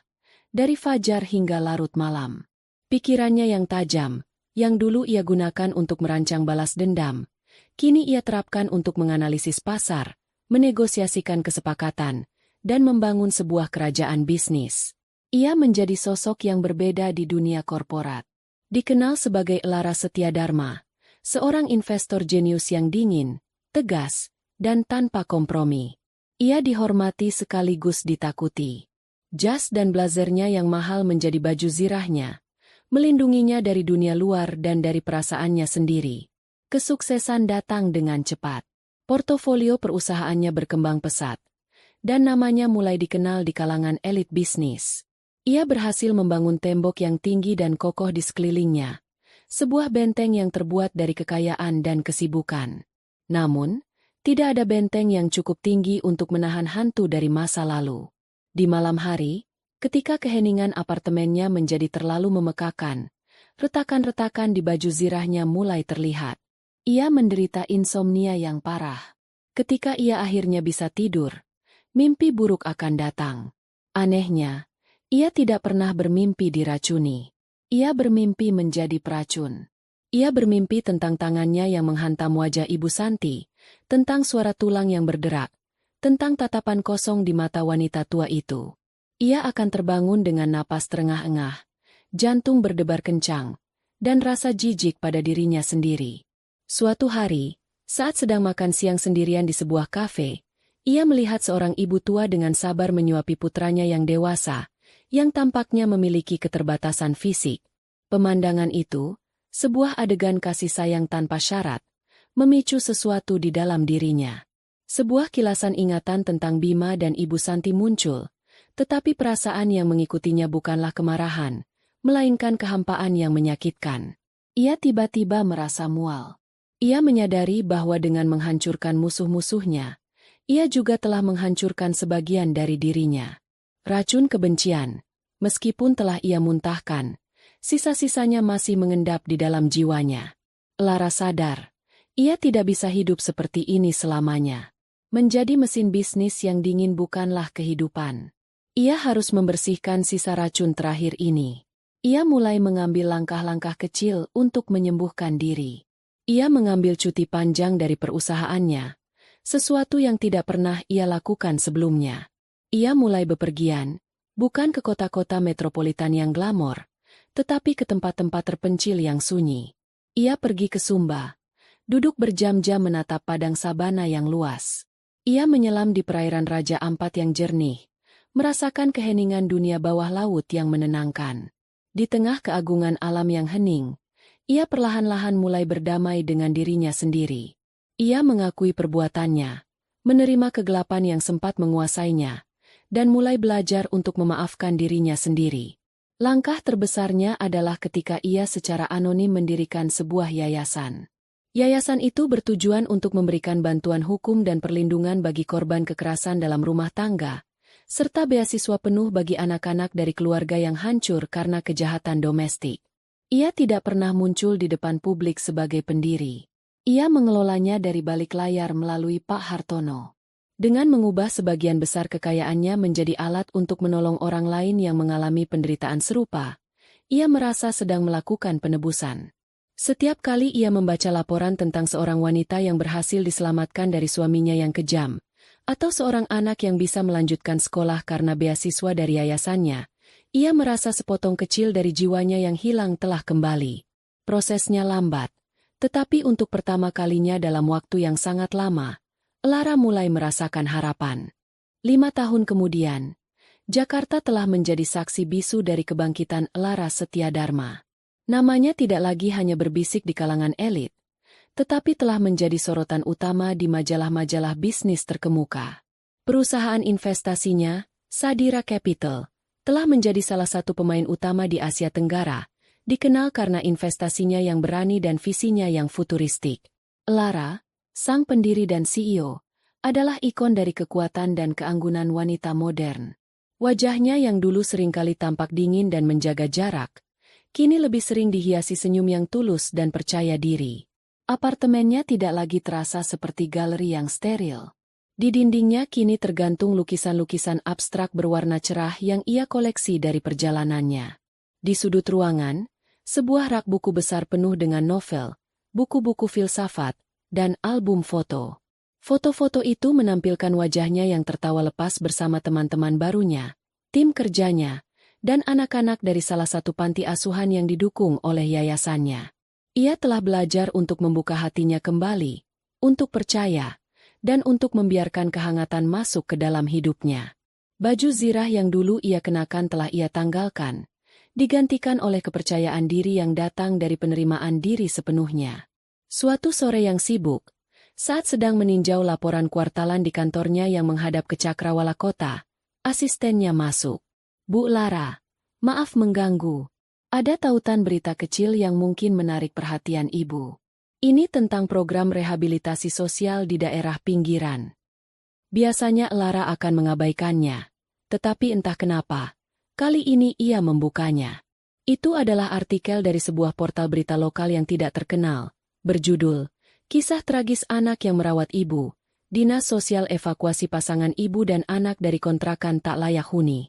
dari fajar hingga larut malam. Pikirannya yang tajam, yang dulu ia gunakan untuk merancang balas dendam, kini ia terapkan untuk menganalisis pasar, menegosiasikan kesepakatan, dan membangun sebuah kerajaan bisnis. Ia menjadi sosok yang berbeda di dunia korporat. Dikenal sebagai Lara Setyadharma, seorang investor jenius yang dingin, tegas, dan tanpa kompromi. Ia dihormati sekaligus ditakuti. Jas dan blazernya yang mahal menjadi baju zirahnya, melindunginya dari dunia luar dan dari perasaannya sendiri. Kesuksesan datang dengan cepat. Portofolio perusahaannya berkembang pesat, dan namanya mulai dikenal di kalangan elit bisnis. Ia berhasil membangun tembok yang tinggi dan kokoh di sekelilingnya, sebuah benteng yang terbuat dari kekayaan dan kesibukan. Namun, tidak ada benteng yang cukup tinggi untuk menahan hantu dari masa lalu. Di malam hari, ketika keheningan apartemennya menjadi terlalu memekakan, retakan-retakan di baju zirahnya mulai terlihat. Ia menderita insomnia yang parah. Ketika ia akhirnya bisa tidur, mimpi buruk akan datang. Anehnya, ia tidak pernah bermimpi diracuni. Ia bermimpi menjadi peracun. Ia bermimpi tentang tangannya yang menghantam wajah Ibu Santi, tentang suara tulang yang berderak, tentang tatapan kosong di mata wanita tua itu. Ia akan terbangun dengan napas terengah-engah, jantung berdebar kencang, dan rasa jijik pada dirinya sendiri. Suatu hari, saat sedang makan siang sendirian di sebuah kafe, ia melihat seorang ibu tua dengan sabar menyuapi putranya yang dewasa, yang tampaknya memiliki keterbatasan fisik. Pemandangan itu, sebuah adegan kasih sayang tanpa syarat, memicu sesuatu di dalam dirinya. Sebuah kilasan ingatan tentang Bima dan Ibu Santi muncul, tetapi perasaan yang mengikutinya bukanlah kemarahan, melainkan kehampaan yang menyakitkan. Ia tiba-tiba merasa mual. Ia menyadari bahwa dengan menghancurkan musuh-musuhnya, ia juga telah menghancurkan sebagian dari dirinya. Racun kebencian, meskipun telah ia muntahkan, sisa-sisanya masih mengendap di dalam jiwanya. Lara sadar, ia tidak bisa hidup seperti ini selamanya. Menjadi mesin bisnis yang dingin bukanlah kehidupan. Ia harus membersihkan sisa racun terakhir ini. Ia mulai mengambil langkah-langkah kecil untuk menyembuhkan diri. Ia mengambil cuti panjang dari perusahaannya, sesuatu yang tidak pernah ia lakukan sebelumnya. Ia mulai bepergian, bukan ke kota-kota metropolitan yang glamor, tetapi ke tempat-tempat terpencil yang sunyi. Ia pergi ke Sumba, duduk berjam-jam menatap padang sabana yang luas. Ia menyelam di perairan Raja Ampat yang jernih, merasakan keheningan dunia bawah laut yang menenangkan. Di tengah keagungan alam yang hening, ia perlahan-lahan mulai berdamai dengan dirinya sendiri. Ia mengakui perbuatannya, menerima kegelapan yang sempat menguasainya, dan mulai belajar untuk memaafkan dirinya sendiri. Langkah terbesarnya adalah ketika ia secara anonim mendirikan sebuah yayasan. Yayasan itu bertujuan untuk memberikan bantuan hukum dan perlindungan bagi korban kekerasan dalam rumah tangga, serta beasiswa penuh bagi anak-anak dari keluarga yang hancur karena kejahatan domestik. Ia tidak pernah muncul di depan publik sebagai pendiri. Ia mengelolanya dari balik layar melalui Pak Hartono. Dengan mengubah sebagian besar kekayaannya menjadi alat untuk menolong orang lain yang mengalami penderitaan serupa, ia merasa sedang melakukan penebusan. Setiap kali ia membaca laporan tentang seorang wanita yang berhasil diselamatkan dari suaminya yang kejam, atau seorang anak yang bisa melanjutkan sekolah karena beasiswa dari yayasannya, ia merasa sepotong kecil dari jiwanya yang hilang telah kembali. Prosesnya lambat. Tetapi untuk pertama kalinya dalam waktu yang sangat lama, Lara mulai merasakan harapan. 5 tahun kemudian, Jakarta telah menjadi saksi bisu dari kebangkitan Lara Setia Dharma. Namanya tidak lagi hanya berbisik di kalangan elit, tetapi telah menjadi sorotan utama di majalah-majalah bisnis terkemuka. Perusahaan investasinya, Sadira Capital, telah menjadi salah satu pemain utama di Asia Tenggara, dikenal karena investasinya yang berani dan visinya yang futuristik. Lara, sang pendiri dan CEO, adalah ikon dari kekuatan dan keanggunan wanita modern. Wajahnya yang dulu seringkali tampak dingin dan menjaga jarak, kini lebih sering dihiasi senyum yang tulus dan percaya diri. Apartemennya tidak lagi terasa seperti galeri yang steril. Di dindingnya kini tergantung lukisan-lukisan abstrak berwarna cerah yang ia koleksi dari perjalanannya. Di sudut ruangan, sebuah rak buku besar penuh dengan novel, buku-buku filsafat, dan album foto. Foto-foto itu menampilkan wajahnya yang tertawa lepas bersama teman-teman barunya, tim kerjanya, dan anak-anak dari salah satu panti asuhan yang didukung oleh yayasannya. Ia telah belajar untuk membuka hatinya kembali, untuk percaya, dan untuk membiarkan kehangatan masuk ke dalam hidupnya. Baju zirah yang dulu ia kenakan telah ia tanggalkan, digantikan oleh kepercayaan diri yang datang dari penerimaan diri sepenuhnya. Suatu sore yang sibuk, saat sedang meninjau laporan kuartalan di kantornya yang menghadap ke Cakrawala Kota, asistennya masuk. "Bu Lara, Maaf mengganggu. Ada tautan berita kecil yang mungkin menarik perhatian ibu. Ini tentang program rehabilitasi sosial di daerah pinggiran. Biasanya Lara akan mengabaikannya. Tetapi entah kenapa, kali ini ia membukanya. Itu adalah artikel dari sebuah portal berita lokal yang tidak terkenal, berjudul, Kisah Tragis Anak yang Merawat Ibu, Dinas Sosial Evakuasi Pasangan Ibu dan Anak dari Kontrakan Tak Layak Huni.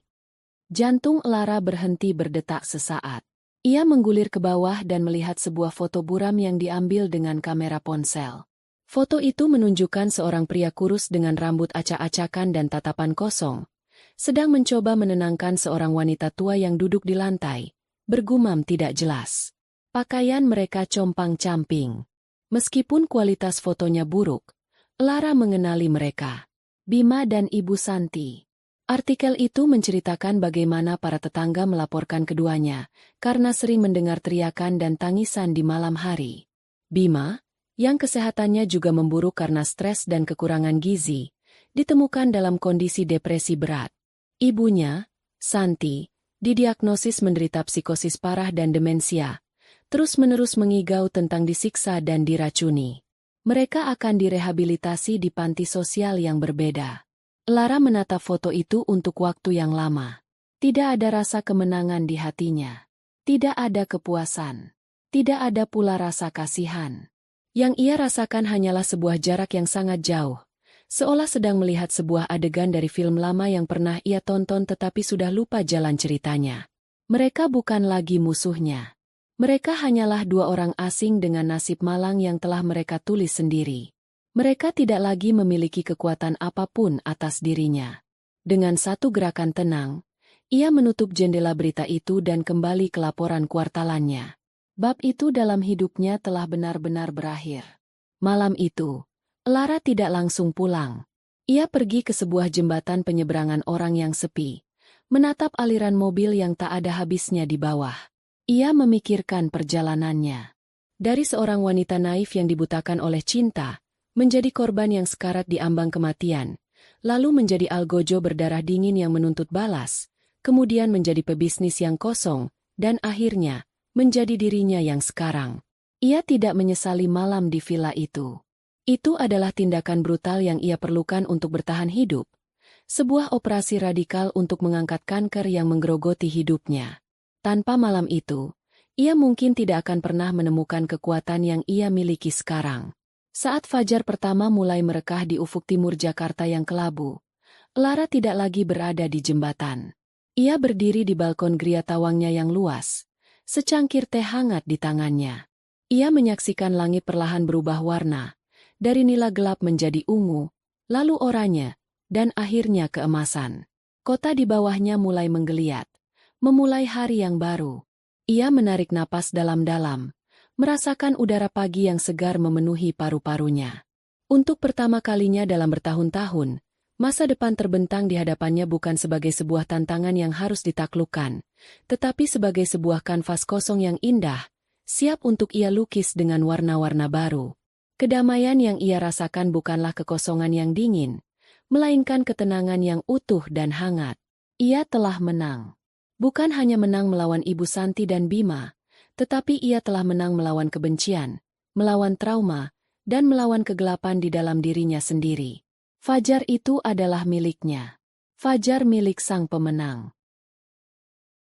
Jantung Lara berhenti berdetak sesaat. Ia menggulir ke bawah dan melihat sebuah foto buram yang diambil dengan kamera ponsel. Foto itu menunjukkan seorang pria kurus dengan rambut acak-acakan dan tatapan kosong, sedang mencoba menenangkan seorang wanita tua yang duduk di lantai, bergumam tidak jelas. Pakaian mereka compang-camping. Meskipun kualitas fotonya buruk, Lara mengenali mereka. Bima dan Ibu Santi. Artikel itu menceritakan bagaimana para tetangga melaporkan keduanya, karena sering mendengar teriakan dan tangisan di malam hari. Bima, yang kesehatannya juga memburuk karena stres dan kekurangan gizi, ditemukan dalam kondisi depresi berat. Ibunya, Santi, didiagnosis menderita psikosis parah dan demensia, terus-menerus mengigau tentang disiksa dan diracuni. Mereka akan direhabilitasi di panti sosial yang berbeda. Lara menatap foto itu untuk waktu yang lama. Tidak ada rasa kemenangan di hatinya. Tidak ada kepuasan. Tidak ada pula rasa kasihan. Yang ia rasakan hanyalah sebuah jarak yang sangat jauh, seolah sedang melihat sebuah adegan dari film lama yang pernah ia tonton tetapi sudah lupa jalan ceritanya. Mereka bukan lagi musuhnya. Mereka hanyalah dua orang asing dengan nasib malang yang telah mereka tulis sendiri. Mereka tidak lagi memiliki kekuatan apapun atas dirinya. Dengan satu gerakan tenang, ia menutup jendela berita itu dan kembali ke laporan kuartalannya. Bab itu dalam hidupnya telah benar-benar berakhir. Malam itu, Lara tidak langsung pulang. Ia pergi ke sebuah jembatan penyeberangan orang yang sepi, menatap aliran mobil yang tak ada habisnya di bawah. Ia memikirkan perjalanannya. Dari seorang wanita naif yang dibutakan oleh cinta, menjadi korban yang sekarat di ambang kematian, lalu menjadi algojo berdarah dingin yang menuntut balas, kemudian menjadi pebisnis yang kosong, dan akhirnya, menjadi dirinya yang sekarang. Ia tidak menyesali malam di villa itu. Itu adalah tindakan brutal yang ia perlukan untuk bertahan hidup. Sebuah operasi radikal untuk mengangkat kanker yang menggerogoti hidupnya. Tanpa malam itu, ia mungkin tidak akan pernah menemukan kekuatan yang ia miliki sekarang. Saat fajar pertama mulai merekah di ufuk timur Jakarta yang kelabu, Lara tidak lagi berada di jembatan. Ia berdiri di balkon Gria Tawangnya yang luas, secangkir teh hangat di tangannya. Ia menyaksikan langit perlahan berubah warna, dari nila gelap menjadi ungu, lalu oranye, dan akhirnya keemasan. Kota di bawahnya mulai menggeliat, memulai hari yang baru. Ia menarik napas dalam-dalam, merasakan udara pagi yang segar memenuhi paru-parunya. Untuk pertama kalinya dalam bertahun-tahun, masa depan terbentang di hadapannya bukan sebagai sebuah tantangan yang harus ditaklukkan, tetapi sebagai sebuah kanvas kosong yang indah, siap untuk ia lukis dengan warna-warna baru. Kedamaian yang ia rasakan bukanlah kekosongan yang dingin, melainkan ketenangan yang utuh dan hangat. Ia telah menang. Bukan hanya menang melawan Ibu Santi dan Bima, tetapi ia telah menang melawan kebencian, melawan trauma, dan melawan kegelapan di dalam dirinya sendiri. Fajar itu adalah miliknya. Fajar milik sang pemenang.